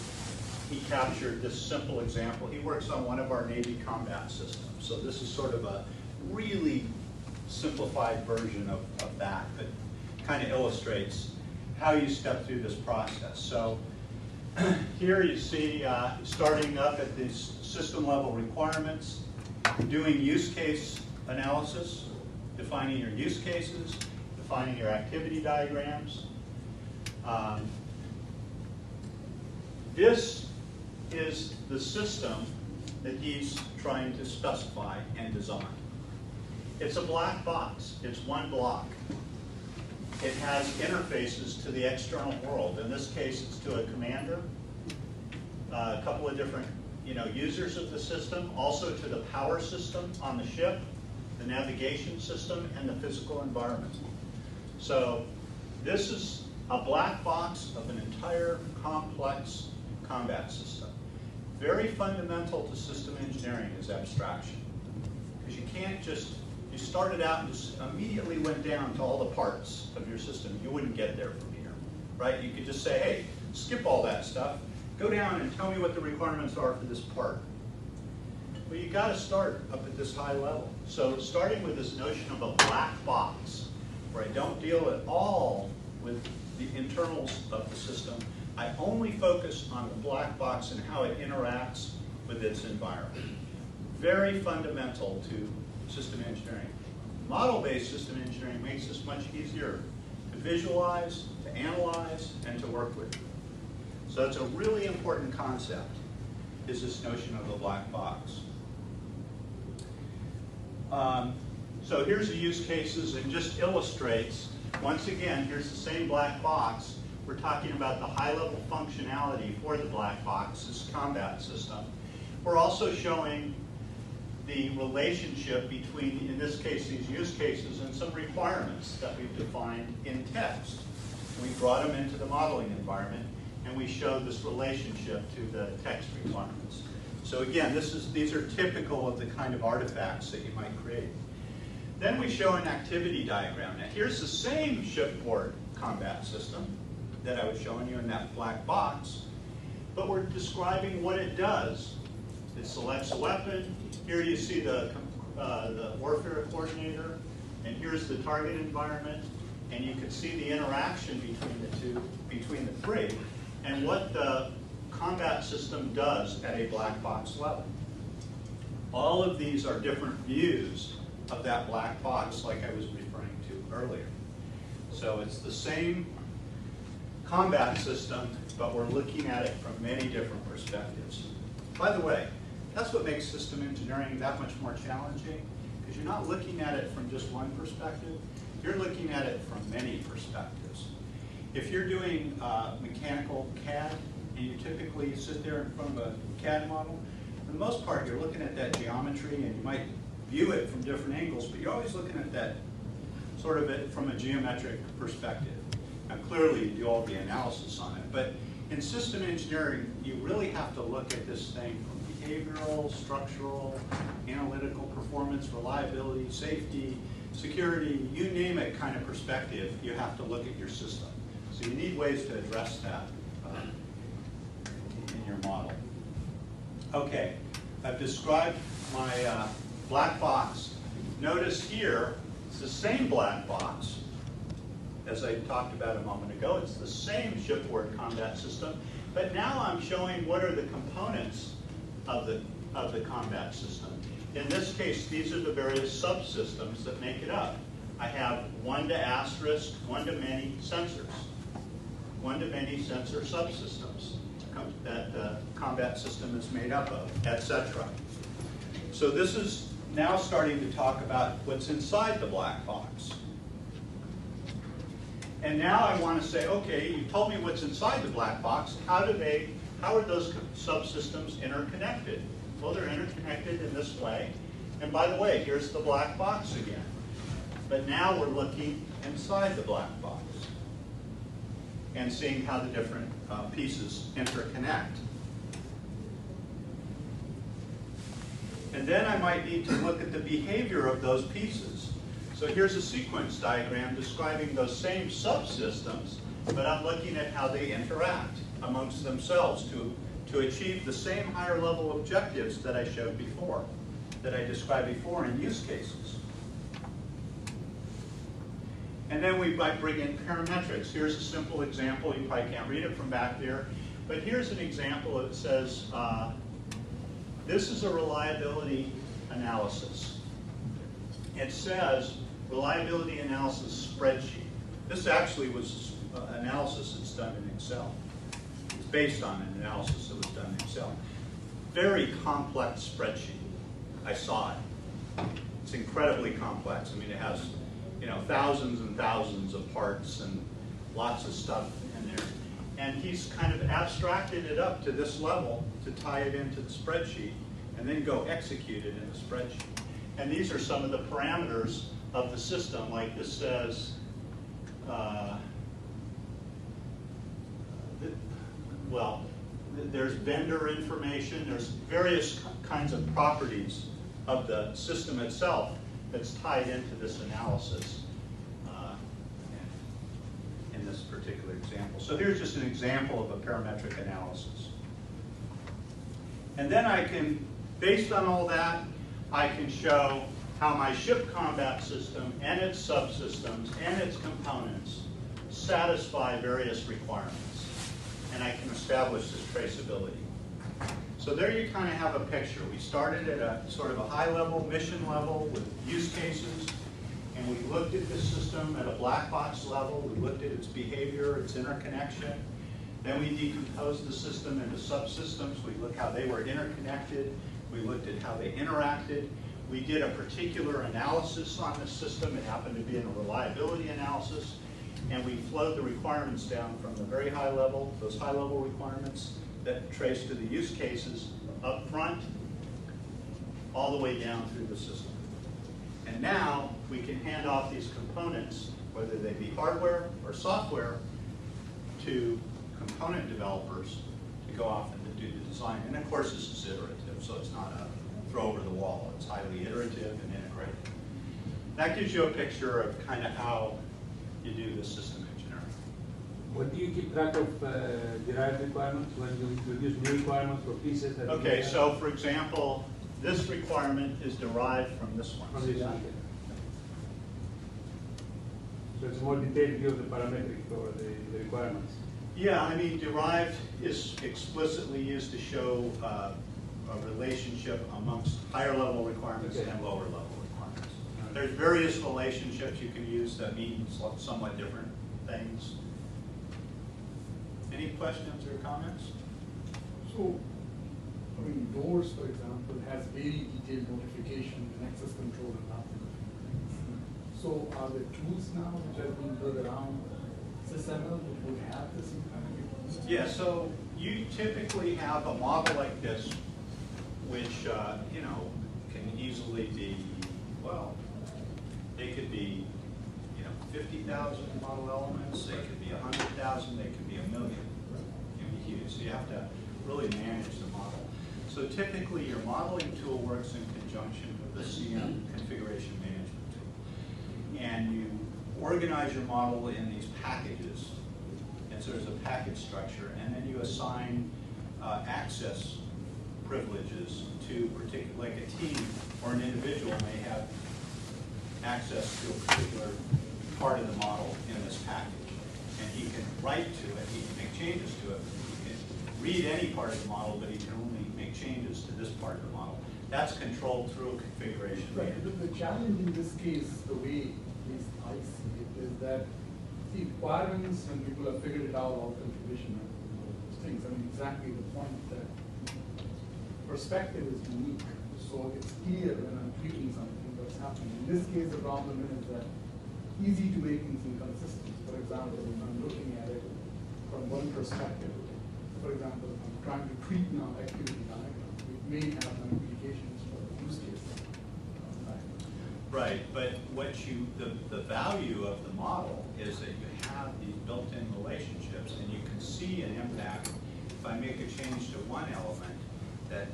he captured this simple example. He works on one of our Navy combat systems. So this is sort of a really simplified version of that, but kind of illustrates how you step through this process. So here you see starting up at these system level requirements, doing use case analysis, defining your use cases, defining your activity diagrams. This is the system that he's trying to specify and design. It's a black box. It's one block. It has interfaces to the external world. In this case, it's to a commander, a couple of different users of the system, also to the power system on the ship, the navigation system, and the physical environment. So this is a black box of an entire complex combat system. Very fundamental to system engineering is abstraction. Because you can't just, you started out and just immediately went down to all the parts of your system. You wouldn't get there from here, right? You could just say, hey, skip all that stuff. Go down and tell me what the requirements are for this part. Well, you got to start up at this high level. So starting with this notion of a black box, where I don't deal at all with the internals of the system, I only focus on the black box and how it interacts with its environment. Very fundamental to system engineering. Model-based system engineering makes this much easier to visualize, to analyze, and to work with. So it's a really important concept, is this notion of the black box. So here's the use cases, and just illustrates, once again, here's the same black box. We're talking about the high-level functionality for the black box, this combat system. We're also showing the relationship between, in this case, these use cases and some requirements that we've defined in text. We brought them into the modeling environment, and we showed this relationship to the text requirements. So again, these are typical of the kind of artifacts that you might create. Then we show an activity diagram. Now here's the same shipboard combat system that I was showing you in that black box, but we're describing what it does. It selects a weapon. Here you see the warfare coordinator, and here's the target environment, and you can see the interaction between the two, between the three, and what the combat system does at a black box level. All of these are different views of that black box, like I was referring to earlier. So it's the same combat system, but we're looking at it from many different perspectives. By the way, that's what makes system engineering that much more challenging, because you're not looking at it from just one perspective, you're looking at it from many perspectives. If you're doing mechanical CAD, and you typically sit there in front of a CAD model, for the most part you're looking at that geometry, and you might view it from different angles, but you're always looking at that sort of it from a geometric perspective. Now clearly you do all the analysis on it, but in system engineering you really have to look at this thing from behavioral, structural, analytical performance, reliability, safety, security, you name it kind of perspective, you have to look at your system. So you need ways to address that in your model. Okay, I've described my black box. Notice here, it's the same black box as I talked about a moment ago. It's the same shipboard combat system, but now I'm showing what are the components of the combat system. In this case, these are the various subsystems that make it up. I have one-to-asterisk, one-to-many sensors, one-to-many sensor subsystems that the combat system is made up of, etc. So this is now starting to talk about what's inside the black box. And now I want to say, okay, you told me what's inside the black box. How are those subsystems interconnected? Well, they're interconnected in this way. And by the way, here's the black box again. But now we're looking inside the black box and seeing how the different pieces interconnect. And then I might need to look at the behavior of those pieces. So here's a sequence diagram describing those same subsystems, but I'm looking at how they interact amongst themselves to achieve the same higher level objectives that I showed before, that I described before in use cases. And then we might bring in parametrics. Here's a simple example. You probably can't read it from back there, but here's an example that says, this is a reliability analysis. It says reliability analysis spreadsheet. This actually was analysis that's done in Excel. It's based on an analysis that was done in Excel. Very complex spreadsheet. I saw it. It's incredibly complex. I mean, it has, thousands and thousands of parts and lots of stuff in there. And he's kind of abstracted it up to this level to tie it into the spreadsheet and then go execute it in the spreadsheet. And these are some of the parameters of the system. Like this says, There's vendor information, there's various kinds of properties of the system itself that's tied into this analysis in this particular example. So here's just an example of a parametric analysis. And then I can, based on all that, I can show how my ship combat system and its subsystems and its components satisfy various requirements. And I can establish this traceability. So there you kind of have a picture. We started at a sort of a high level, mission level with use cases, and we looked at the system at a black box level. We looked at its behavior, its interconnection. Then we decomposed the system into subsystems. We looked how they were interconnected. We looked at how they interacted. We did a particular analysis on the system. It happened to be a reliability analysis. And we flowed the requirements down from the very high level, those high level requirements that trace to the use cases up front, all the way down through the system. And now we can hand off these components, whether they be hardware or software, to component developers to go off and do the design. And of course this is iterative, so it's not a throw over the wall. It's highly iterative and integrated. That gives you a picture of kind of how you do the system engineering. What do you keep track of derived requirements when you introduce new requirements for pieces? That Okay, so for example, this requirement is derived from this one. from this one. So it's a more detailed view of the parametric or the requirements. Yeah, I mean, derived is explicitly used to show a relationship amongst higher level requirements and lower level requirements. There's various relationships you can use that mean somewhat different things. Any questions or comments? So, I mean, doors, for example, has very detailed notification and access control and lots of different things. So are there tools now which have been built around SysML which would have this kind of? Yeah, so you typically have a model like this, which you know, can easily be, well, they could be, 50,000 model elements, they could be 100,000, they could be 1 million. It can be huge. So you have to really manage the model. So typically your modeling tool works in conjunction with the CM configuration management tool. And you organize your model in these packages. And so there's a package structure, and then you assign access privileges to particular, like a team or an individual may have access to a particular part of the model in this package. And he can write to it, he can make changes to it, he can read any part of the model, but he can only make changes to this part of the model. That's controlled through a configuration. Right. The challenge in this case, the way at least I see it, is that the requirements, when people have figured it out, all configuration and those things, I mean, exactly the point that perspective is unique. So it's clear when I'm tweaking something what's happening. In this case, the problem is that easy to make things inconsistent. For example, if I'm looking at it from one perspective, for example, if I'm trying to tweak now activity diagram, it may have some implications for the use case. Right, but what the value of the model is that you have these built-in relationships and you can see an impact. If I make a change to one element, that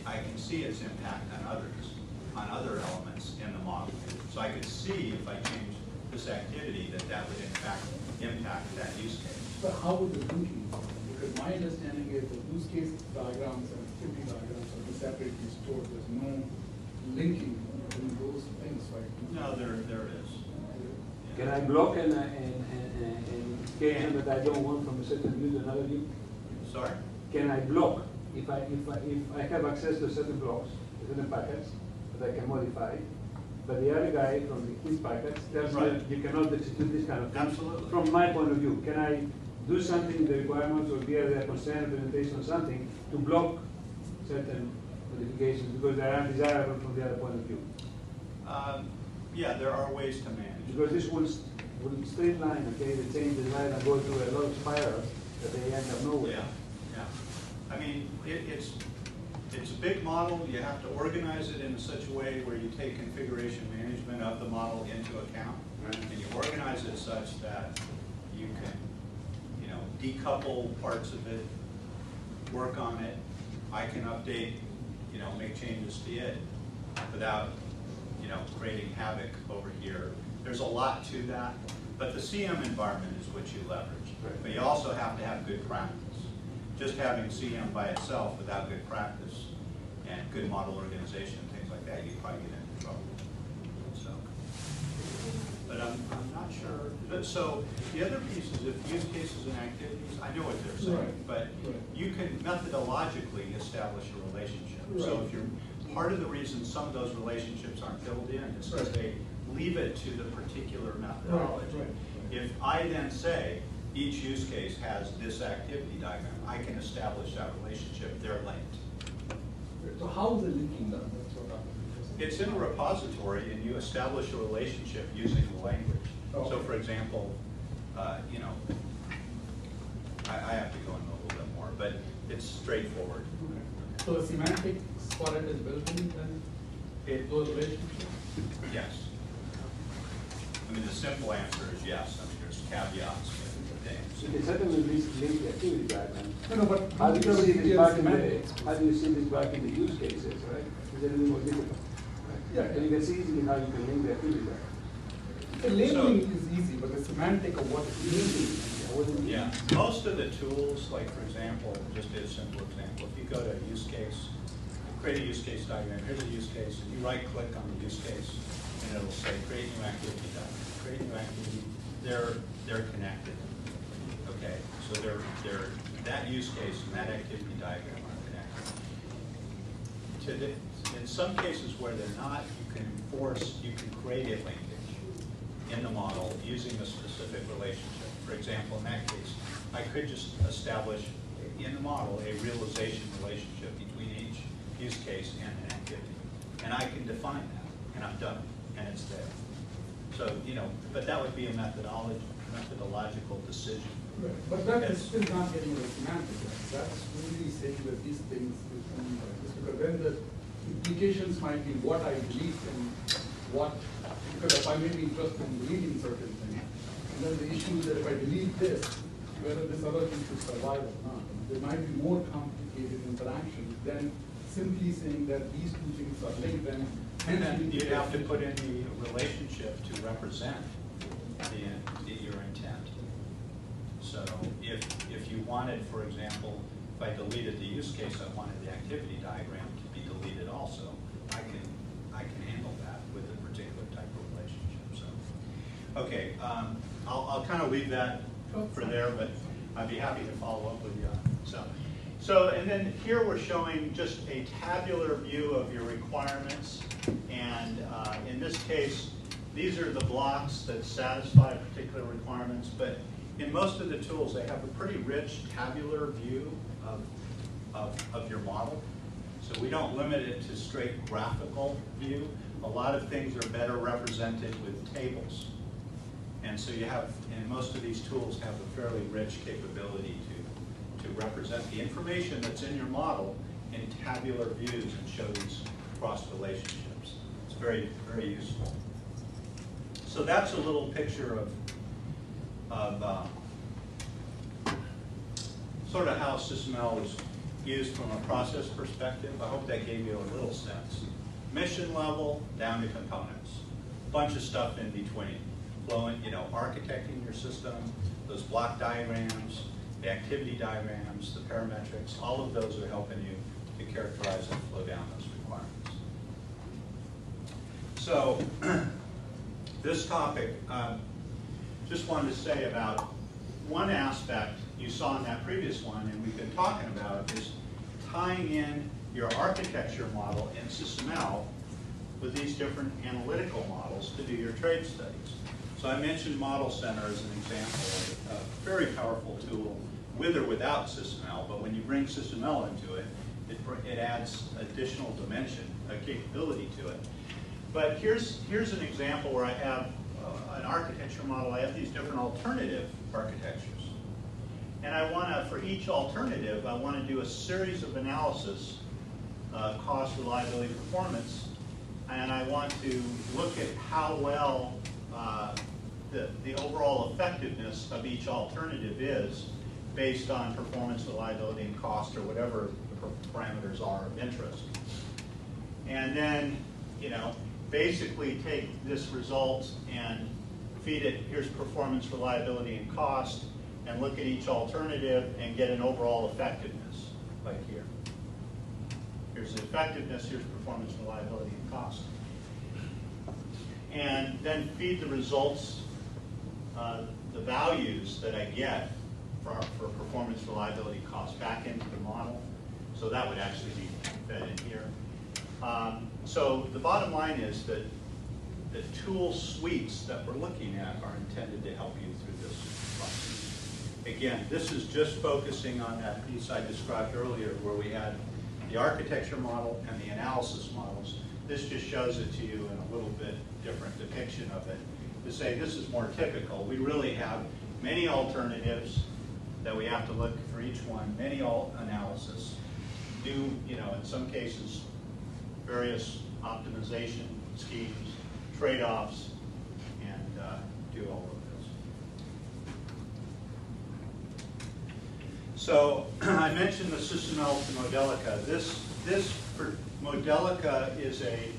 I can see its impact on others, on other elements in the model. So I could see if I change this activity that would in fact impact that use case. But how would the linking work? Because my understanding is that use case diagrams and activity diagrams are separately stored. There's no linking between those things, right? No, there is. Can I block an occasion that I don't want from a certain view to another view? Sorry? Can I block if I have access to certain blocks, certain packets that I can modify, but the other guy from his packets tells me you cannot execute this kind of thing. Absolutely. From my point of view, can I do something in the requirements or via the constraint implementation or something to block certain modifications because they are undesirable from the other point of view? Yeah, there are ways to manage. Because this will straight line, okay, they change the line and go through a lot of spirals that they end up nowhere. Yeah. I mean, it's it's a big model. You have to organize it in such a way where you take configuration management of the model into account. Right. And you organize it such that you can, you know, decouple parts of it, work on it. I can update, you know, make changes to it without, you know, creating havoc over here. There's a lot to that, but the CM environment is what you leverage. Right. But you also have to have good practice. Just having CM by itself without good practice and good model organization and things like that, you probably get into trouble. So, but I'm not sure. But so the other piece is if use cases and activities, I know what they're saying, Right. but you can methodologically establish a relationship. So if you're part of the reason some of those relationships aren't filled in is because they leave it to the particular methodology. If I then say each use case has this activity diagram, I can establish that relationship. They're linked. So how is the linking done? That's what I'm interested in. It's in a repository, and you establish a relationship using the language. Oh. So, for example, you know, I have to go into a little bit more, but it's straightforward. Okay. So the semantics for it is built in then? Those relationships? Yes. I mean, the simple answer is yes. I mean, there's caveats and You things. can certainly link the activity diagram. No, but How do you see this back in the, semantics. how do you see this back in the use cases, right? Is it a little more difficult? Right? Yeah. And you can see easily how you can link the activity diagram. The labeling is easy, but the semantic of what it means. Yeah, most of the tools, like for example, just a simple example, if you go to a use case, create a use case diagram, here's a use case, and you right click on the use case, and it'll say create new activity diagram. Create new activity, they're connected. Okay, so they're that use case and that activity diagram are connected. In some cases where they're not, you can create a linkage in the model using a specific relationship. For example, in that case, I could just establish in the model a realization relationship between each use case and an activity. And I can define that, and I've done it, and it's there. So, you know, but that would be a methodological decision. Right. But that is still not getting the semantics. That's really saying that these things become just because then the implications might be what I delete and what, because if I may be interested in deleting certain things, and then the issue is that if I delete this, whether this other thing should survive or not. There might be more complicated interactions than simply saying that these two things are linked and then you have to put in the relationship to represent your intent. So if you wanted, for example, if I deleted the use case, I wanted the activity diagram to be deleted also. I can handle that with a particular type of relationship. So, okay, I'll kind of leave that for there, but I'd be happy to follow up with you. So, and then here we're showing just a tabular view of your requirements, and in this case, these are the blocks that satisfy particular requirements, but in most of the tools, they have a pretty rich tabular view of your model. So we don't limit it to straight graphical view. A lot of things are better represented with tables. And so you have, and most of these tools have a fairly rich capability to represent the information that's in your model in tabular views and show these cross relationships. It's very, very useful. So that's a little picture of sort of how SysML is used from a process perspective. I hope that gave you a little sense. Mission level down to components. A bunch of stuff in between. Flowing, you know, architecting your system, those block diagrams, the activity diagrams, the parametrics, all of those are helping you to characterize and flow down those requirements. So, this topic, just wanted to say about one aspect you saw in that previous one, and we've been talking about, is tying in your architecture model in SysML with these different analytical models to do your trade studies. So I mentioned Model Center as an example, a very powerful tool with or without SysML, but when you bring SysML into it, it adds additional dimension, a capability to it. But here's an example where I have an architecture model. I have these different alternative architectures. And I want to, for each alternative, I want to do a series of analysis cost, reliability, performance, and I want to look at how well the overall effectiveness of each alternative is based on performance, reliability, and cost, or whatever the parameters are of interest. And then, basically take this result and feed it, here's performance, reliability, and cost, and look at each alternative and get an overall effectiveness, like here. Here's the effectiveness, here's performance, reliability, and cost. And then feed the results, the values that I get for performance, reliability, cost back into the model. So that would actually be fed in here. So the bottom line is that the tool suites that we're looking at are intended to help you through this process. Again, this is just focusing on that piece I described earlier where we had the architecture model and the analysis models. This just shows it to you in a little bit different depiction of it to say this is more typical. We really have many alternatives that we have to look for each one, many analysis, do, in some cases, various optimization schemes, trade-offs, and do all of this. So I mentioned the Cisinel to Modelica. This for Modelica is a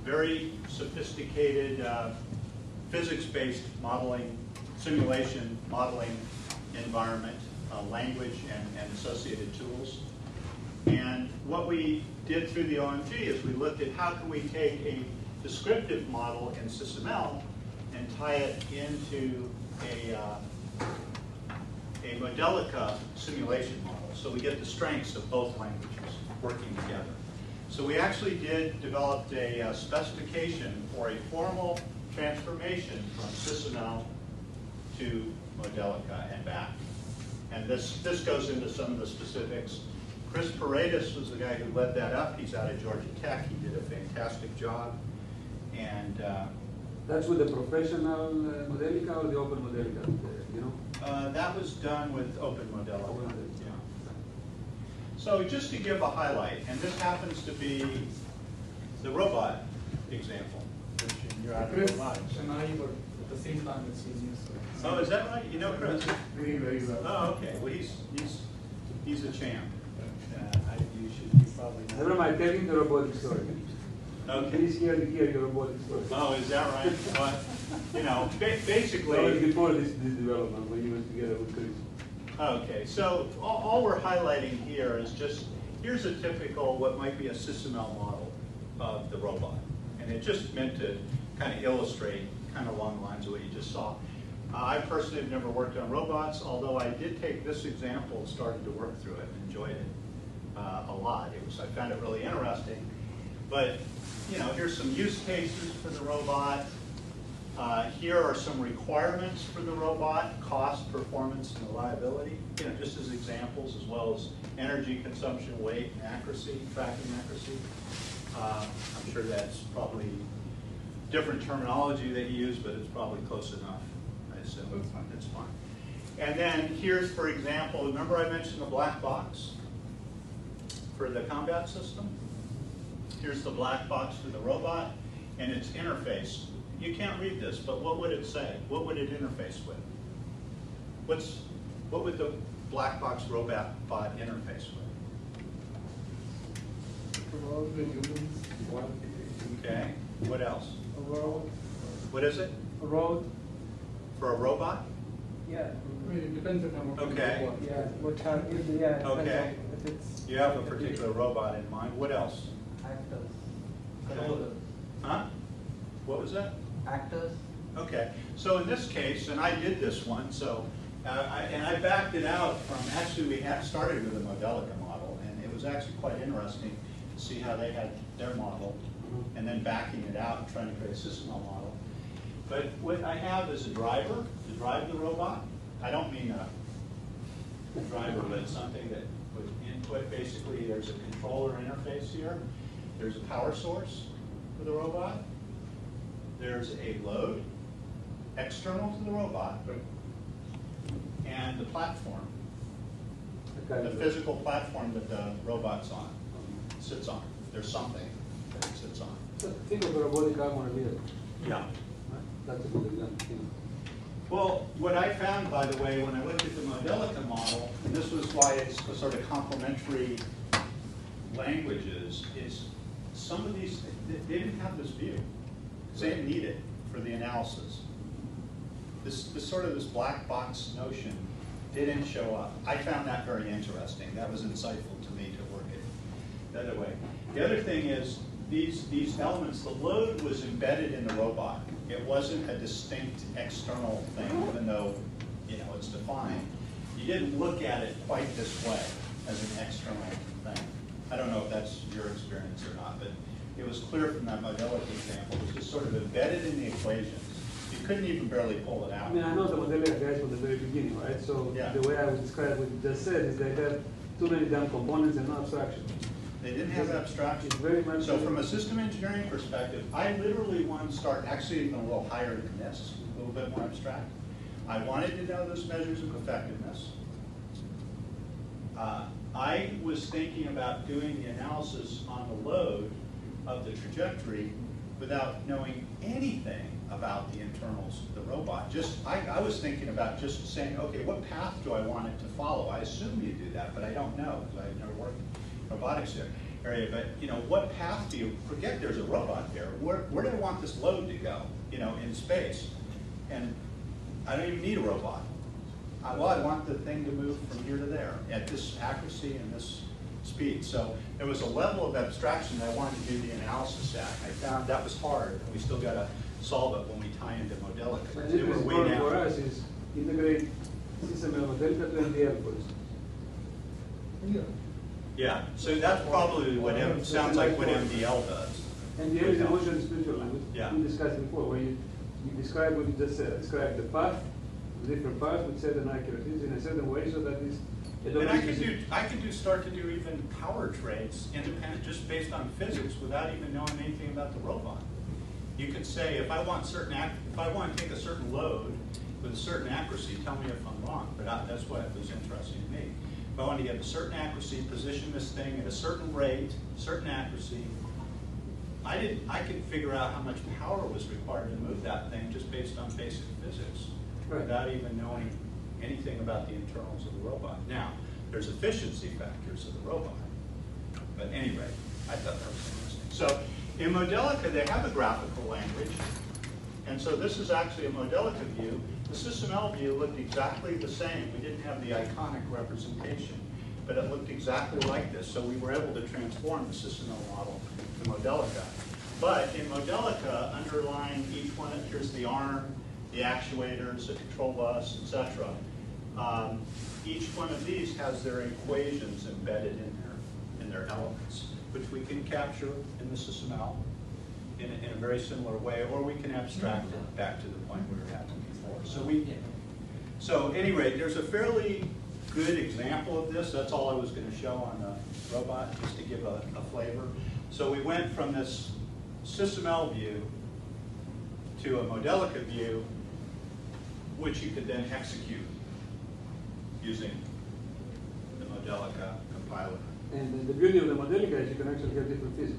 very sophisticated physics-based modeling, simulation modeling environment, language, and associated tools. And what we did through the OMG is we looked at how can we take a descriptive model in SysML and tie it into a Modelica simulation model. So we get the strengths of both languages working together. So we actually developed a specification for a formal transformation from Cisinel to Modelica and back. And this goes into some of the specifics. Chris Paredes was the guy who led that up. He's out of Georgia Tech. He did a fantastic job. And that's with the professional Modelica or the open Modelica, that was done with Open Modelica. Open Modelica. Yeah. So just to give a highlight, and this happens to be the robot example. You're out of Chris robotics. and I were at the same time at Cisinel. Oh, is that right? You know Chris? Very, very well. Oh, okay. Well, he's a champ. You probably know. Never mind, tell him the robotic story. Okay. He's here to hear your robotic story. Oh, is that right? Well, basically. That was before this development, when you went together with Chris. Okay, so all we're highlighting here is just, here's a typical, what might be a SysML model of the robot. And it just meant to kind of illustrate, kind of along the lines of what you just saw. I personally have never worked on robots, although I did take this example and started to work through it and enjoyed it a lot. I found it really interesting. But, here's some use cases for the robot. Here are some requirements for the robot: cost, performance, and reliability. Just as examples, as well as energy consumption, weight, and accuracy, tracking accuracy. I'm sure that's probably different terminology that you use, but it's probably close enough. I assume it's fine. And then here's, for example, remember I mentioned the black box for the combat system? Here's the black box for the robot and its interface. You can't read this, but what would it say? What would it interface with? What would the black box robot interface with? Probably humans. Okay. What else? A road. What is it? A road. For a robot? Yeah. I mean, it depends upon what kind of Okay. robot. Yeah. What kind? Yeah. it depends Okay. on If it's. You have a particular robot in mind. What else? Actors. Okay. Huh? What was that? Actors. Okay, so in this case, and I did this one, so, I backed it out from, actually we had started with a Modelica model, and it was actually quite interesting to see how they had their model, and then backing it out and trying to create a SysML model. But what I have is a driver to drive the robot. I don't mean a driver, but something that would input, basically there's a controller interface here, there's a power source for the robot, there's a load external to the robot, and the platform. kind The of- physical platform that the robot's on, sits on. There's something that it sits on. So think of a robotic arm on a wheel. Yeah. Right? That's a good example. You know. Well, what I found, by the way, when I looked at the Modelica model, and this was why it's a sort of complementary languages, is some of these, they didn't have this view. They didn't need it for the analysis. This sort of this black box notion didn't show up. I found that very interesting. That was insightful to me to work it the other way. The other thing is these elements, the load was embedded in the robot. It wasn't a distinct external thing, even though it's defined. You didn't look at it quite this way as an external thing. I don't know if that's your experience or not, but it was clear from that Modelica example. It was just sort of embedded in the equations. You couldn't even barely pull it out. I mean, I know the Modelica guys from the very beginning, right? So Yeah. the way I would describe what you just said is they have too many damn components and no abstraction. They didn't have abstraction. It's very much. So from a system engineering perspective, I literally wanted to start actually even a little higher than this, a little bit more abstract. I wanted to know those measures of effectiveness. I was thinking about doing the analysis on the load of the trajectory without knowing anything about the internals of the robot. I was thinking about just saying, okay, what path do I want it to follow? I assume you do that, but I don't know because I've never worked in robotics area. But what path do you forget? There's a robot there. Where do I want this load to go? In space, and I don't even need a robot. I want the thing to move from here to there at this accuracy and this speed. So there was a level of abstraction that I wanted to do the analysis at. I found that was hard, and we still got to solve it when we tie into Modelica. But They the were way important down. for us is integrate SysML Modelica to MDL first. Yeah. Yeah, so that's probably what sounds like what MDL does. MDL is a motion description language. Yeah. We discussed before, where you describe what you just said, describe the path, the different paths with certain accuracies in a certain way so that this. And I could start to do even power traits independent, just based on physics, without even knowing anything about the robot. You could say, if I want to take a certain load with a certain accuracy, tell me if I'm wrong. But that's what was interesting to me. If I want to get a certain accuracy, position this thing at a certain rate, certain accuracy, I could figure out how much power was required to move that thing just based on basic physics, Right. without even knowing anything about the internals of the robot. Now, there's efficiency factors of the robot. But anyway, I thought that was interesting. So in Modelica, they have a graphical language. And so this is actually a Modelica view. The SysML view looked exactly the same. We didn't have the iconic representation, but it looked exactly like this. So we were able to transform the SysML model to Modelica. But in Modelica, underlying each one, here's the arm, the actuators, the control bus, etc. Each one of these has their equations embedded in their elements, which we can capture in the SysML in a very similar way, or we can abstract it back to the point we were at before. So at any rate, there's a fairly good example of this. That's all I was going to show on the robot, just to give a flavor. So we went from this SysML view to a Modelica view, which you could then execute using the Modelica compiler. And the beauty of the Modelica is you can actually have different physics.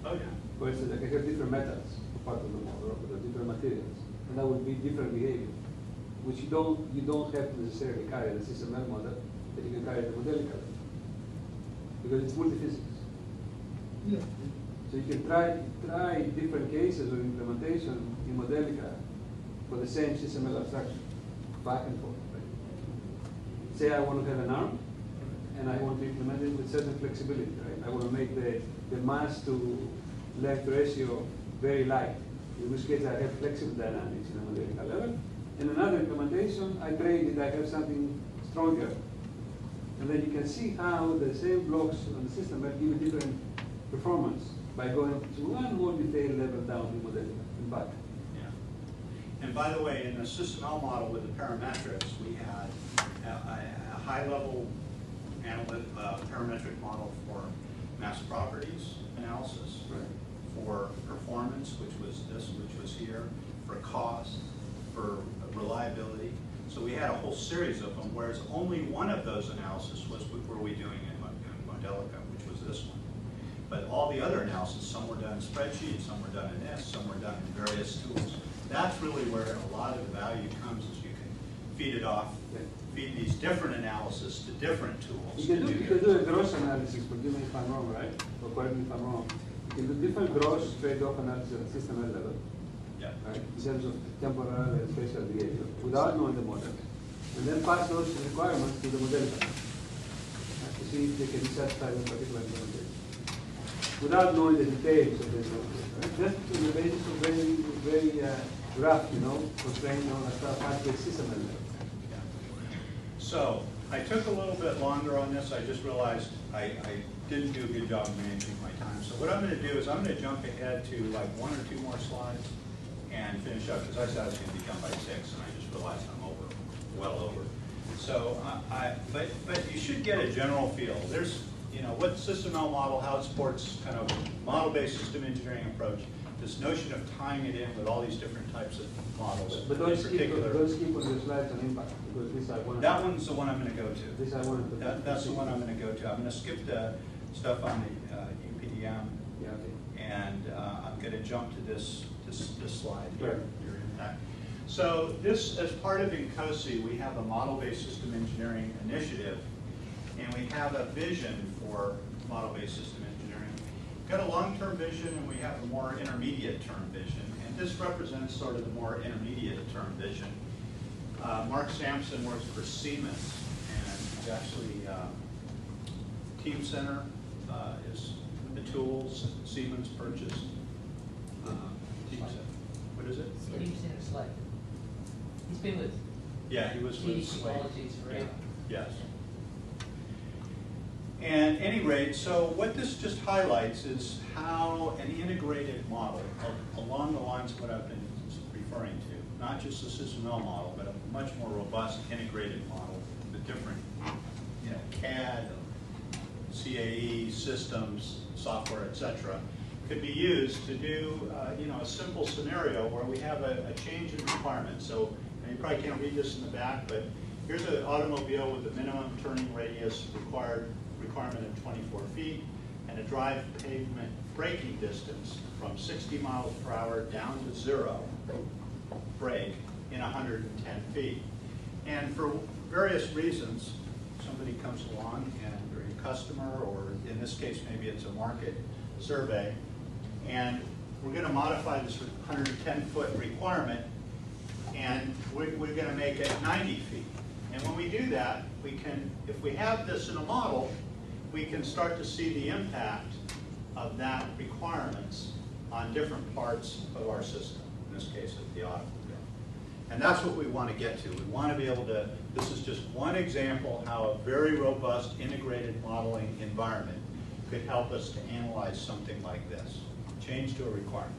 Oh yeah. For instance, I can have different metals for part of the model, or different materials, and that would be different behavior, which you don't have to necessarily carry the SysML model, but you can carry the Modelica, because it's multi-physics. Yeah. So you can try different cases of implementation in Modelica for the same SysML abstraction, back and forth. Right? Say I want to have an arm, and I want to implement it with certain flexibility. Right? I want to make the mass to length ratio very light, in which case I have flexible dynamics in a Modelica level. In another implementation, I trade it, I have something stronger. And then you can see how the same blocks on the system will give a different performance by going to one more detailed level down in Modelica and back. And by the way, in the SysML model with the parametrics, we had a high-level parametric model for mass properties analysis, for performance, which was this, which was here, for cost, for reliability. So we had a whole series of them, whereas only one of those analysis were we doing in Modelica, which was this one. But all the other analysis, some were done in spreadsheets, some were done in this, some were done in various tools. That's really where a lot of the value comes, is you can feed it off, feed these different analysis to different tools. You can do a gross analysis, forgive me if I'm wrong, right? Or correct me if I'm wrong. You can do different gross trade-off analysis at the SysML level, Yeah. right? In terms of temporal and spatial behavior, without knowing the model. And then pass those requirements to the model to see if they can be satisfied with particular implementation. Without knowing the details of the implementation, right? Just on the basis of very rough, constraint on a pathway SysML level. Yeah. So I took a little bit longer on this. I just realized I didn't do a good job of managing my time. So what I'm going to do is I'm going to jump ahead to like 1 or 2 more slides and finish up, because I said I was going to be done by 6, and I just realized I'm well over. So, but you should get a general feel. There's, what SysML model, how it supports kind of model-based system engineering approach. This notion of tying it in with all these different types of models. But don't skip on your slides on impact, because this I want. That one's the one I'm going to go to. This I want to. That's the one I'm going to go to. I'm going to skip the stuff on the UPDM, Yeah, okay. and I'm going to jump to this slide here. Right. Your impact. So this, as part of INCOSE, we have a model-based system engineering initiative, and we have a vision for model-based system engineering. We've got a long-term vision, and we have a more intermediate-term vision, and this represents sort of the more intermediate-term vision. Mark Sampson works for Siemens, and he's actually Team Center is the tools Siemens purchased. Team Center. What is it? Team Center Slate. He's been with Yeah, he was with Slate. Technologies forever. Yes. And at any rate, so what this just highlights is how an integrated model, along the lines of what I've been referring to, not just the SysML model, but a much more robust integrated model with different, CAD, CAE, systems, software, etc., could be used to do, a simple scenario where we have a change in requirements. So, and you probably can't read this in the back, but here's an automobile with a minimum turning radius requirement of 24 feet and a drive pavement braking distance from 60 miles per hour down to 0 brake in 110 feet. And for various reasons, somebody comes along and they're a customer, or in this case maybe it's a market survey, and we're going to modify this 110-foot requirement, and we're going to make it 90 feet. And when we do that, we can, if we have this in a model, we can start to see the impact of that requirements on different parts of our system, in this case of the automobile. And that's what we want to get to. We want to be able to, this is just one example how a very robust integrated modeling environment could help us to analyze something like this, change to a requirement.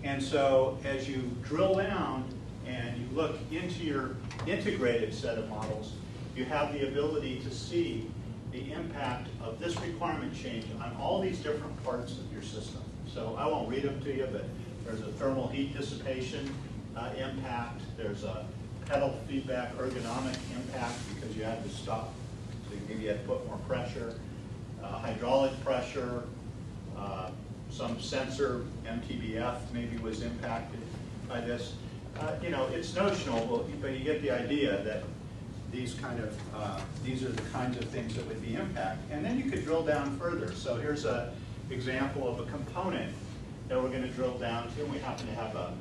And so as you drill down and you look into your integrated set of models, you have the ability to see the impact of this requirement change on all these different parts of your system. So I won't read them to you, but there's a thermal heat dissipation impact, there's a pedal feedback ergonomic impact because you had to stop, so maybe you had to put more pressure, hydraulic pressure, some sensor, MTBF maybe was impacted by this. It's notional, but you get the idea that these are the kinds of things that would be impacted. And then you could drill down further. So here's an example of a component that we're going to drill down to. We happen to have a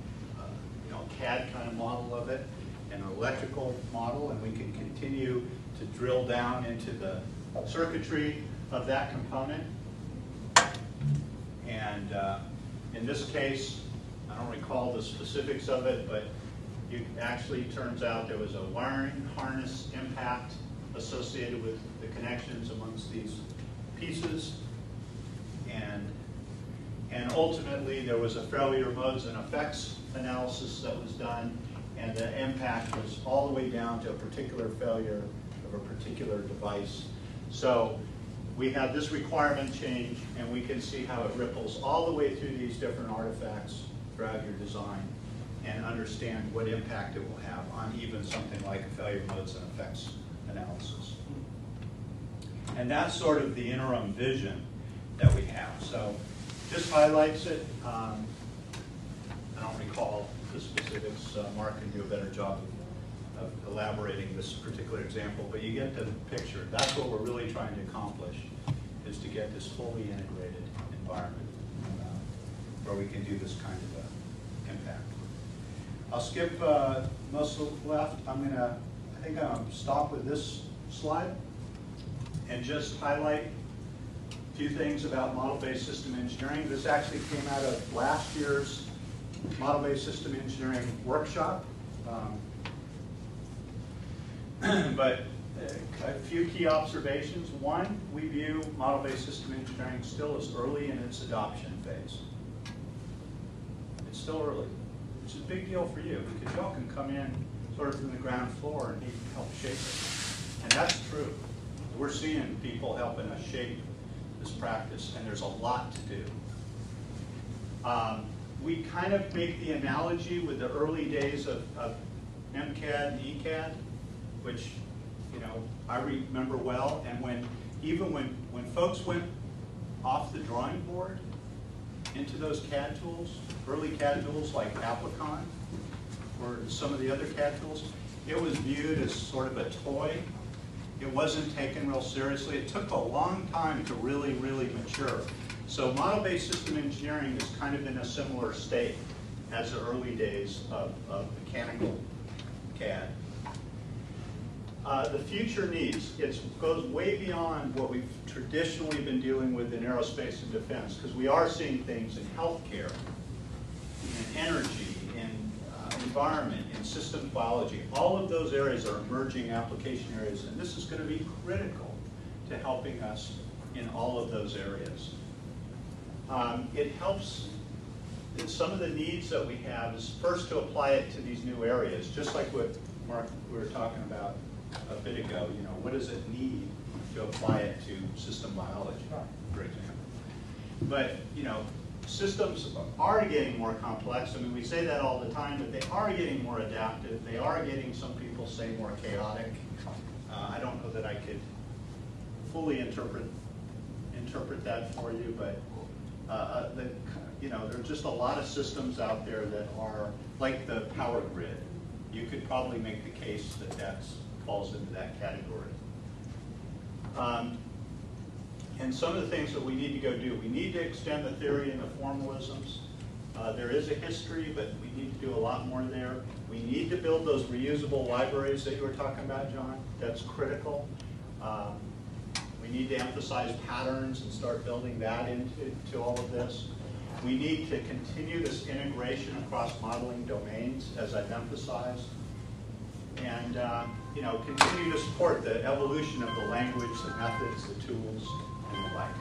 CAD kind of model of it, an electrical model, and we can continue to drill down into the circuitry of that component. And in this case, I don't recall the specifics of it, but it actually turns out there was a wiring harness impact associated with the connections amongst these pieces. And ultimately, there was a failure modes and effects analysis that was done, and the impact was all the way down to a particular failure of a particular device. So we have this requirement change, and we can see how it ripples all the way through these different artifacts throughout your design. and understand what impact it will have on even something like failure modes and effects analysis. And that's sort of the interim vision that we have. So this highlights it. I don't recall the specifics. Mark can do a better job of elaborating this particular example, but you get the picture. That's what we're really trying to accomplish, is to get this fully integrated environment where we can do this kind of impact. I'll skip most of the left. I think I'm going to stop with this slide and just highlight a few things about model-based system engineering. This actually came out of last year's model-based system engineering workshop. But a few key observations. One, we view model-based system engineering still as early in its adoption phase. It's still early, which is a big deal for you because y'all can come in sort of from the ground floor and help shape it. And that's true. We're seeing people helping us shape this practice, and there's a lot to do. We kind of make the analogy with the early days of MCAD and ECAD, which I remember well. And even when folks went off the drawing board into those CAD tools, early CAD tools like Applicon or some of the other CAD tools, it was viewed as sort of a toy. It wasn't taken real seriously. It took a long time to really, really mature. So model-based system engineering is kind of in a similar state as the early days of mechanical CAD. The future needs, it goes way beyond what we've traditionally been dealing with in aerospace and defense, because we are seeing things in healthcare, in energy, in environment, in systems biology. All of those areas are emerging application areas, and this is going to be critical to helping us in all of those areas. It helps, some of the needs that we have is first to apply it to these new areas, just like what Mark, we were talking about a bit ago. What does it need to apply it to system biology, for example? But, systems are getting more complex. I mean, we say that all the time, but they are getting more adaptive. They are getting, some people say, more chaotic. I don't know that I could fully interpret that for you, but there are just a lot of systems out there that are like the power grid. You could probably make the case that that falls into that category. And some of the things that we need to go do, we need to extend the theory and the formalisms. There is a history, but we need to do a lot more there. We need to build those reusable libraries that you were talking about, John. That's critical. We need to emphasize patterns and start building that into all of this. We need to continue this integration across modeling domains, as I've emphasized, and continue to support the evolution of the language, the methods, the tools, and the like.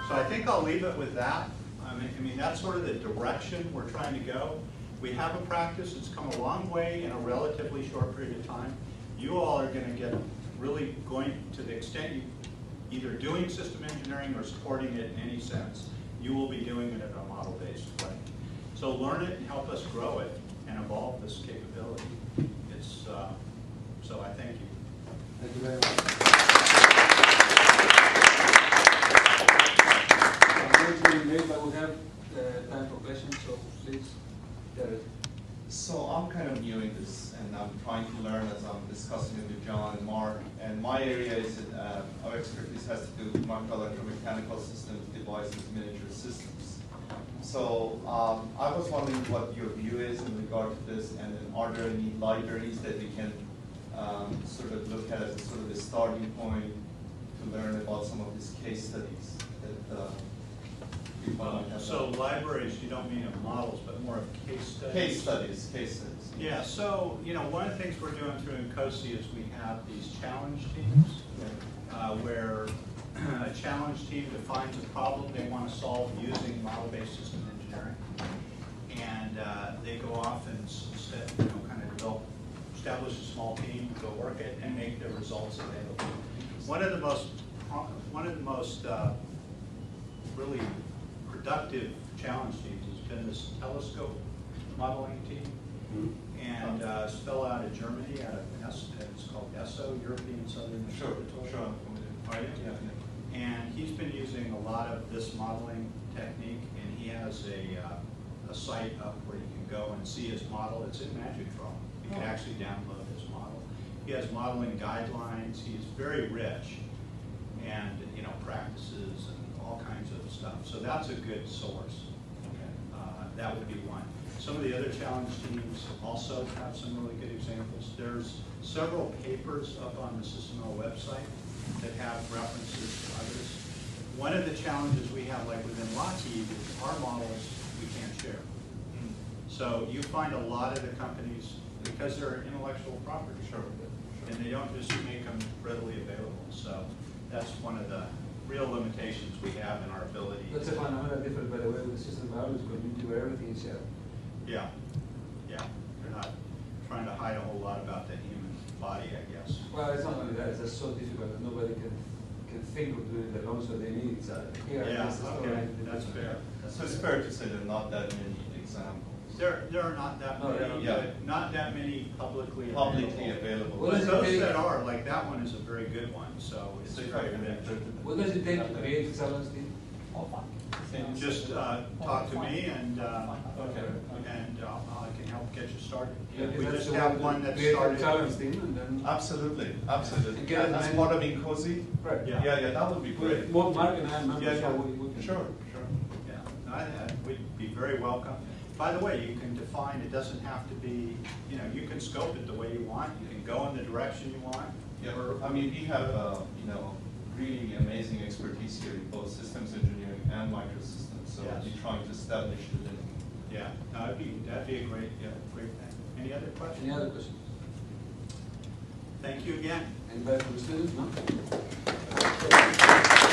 So I think I'll leave it with that. I mean that's sort of the direction we're trying to go. We have a practice that's come a long way in a relatively short period of time. You all are going to get really going to the extent you either doing system engineering or supporting it in any sense. You will be doing it in a model-based way. So learn it and help us grow it and evolve this capability. So I thank you. Thank you very much. I'm going to be late, but we have time for questions, so please, Jared. So I'm kind of new in this, and I'm trying to learn as I'm discussing it with John and Mark. And my area is our expertise has to do with microelectromechanical systems, devices, miniature systems. So I was wondering what your view is in regard to this, and then are there any libraries that we can sort of look at as a sort of a starting point to learn about some of these case studies that people might have. So libraries, you don't mean of models, but more of case studies? Case studies. Yeah, so one of the things we're doing through INCOSI is we have these challenge teams where a challenge team defines a problem they want to solve using model-based system engineering. And they go off and kind of establish a small team, go work it, and make their results available. One of the most really productive challenge teams has been this telescope modeling team. And it's a fellow out of Germany, out of it's called ESO, European Southern Sure, Observatory. sure. Are you? Yeah. And he's been using a lot of this modeling technique, and he has a site up where you can go and see his model. It's in Magictron. You can actually download his model. He has modeling guidelines. He's very rich, and practices and all kinds of stuff. So that's a good source. That would be one. Some of the other challenge teams also have some really good examples. There's several papers up on the Cisinel website that have references to others. One of the challenges we have, like within Lockheed, is our models we can't share. So you find a lot of the companies, because they're intellectual property, and they don't just make them readily available. So that's one of the real limitations we have in our ability. That's a fundamental difference, by the way, with the system biology community where everything is shared. Yeah, they're not trying to hide a whole lot about the human body, I guess. Well, it's not only that, it's just so difficult that nobody can think of doing it alone, so they need here. Yeah, this is okay, the- that's fair. So it's fair to say there are not that many examples. There are not that No, many, yeah. but not that many publicly Publicly available. available. Well, But does it those take- that are, like that one is a very good one, so it's So if very I can rich. interpret it. What does it take to create a challenge team? Just talk to me and Okay. I can help get you started. Yeah, We that's just the have one one to that create a started. challenge team and then. Absolutely, absolutely. And get as As many- part of Incosi? Right. Yeah. That would be great. Well, Mark and I are members, Yeah, so yeah. we can. Sure. Yeah, I would be very welcome. By the way, you can define, it doesn't have to be, you can scope it the way you want, you can go in the direction you want. Yeah, I mean, we have, really amazing expertise here in both systems engineering and microsystems, so Yes. we're trying to establish the link. Yeah, no, that'd be a great thing. Any other questions? Any other questions? Thank you again. Anybody from the students? No?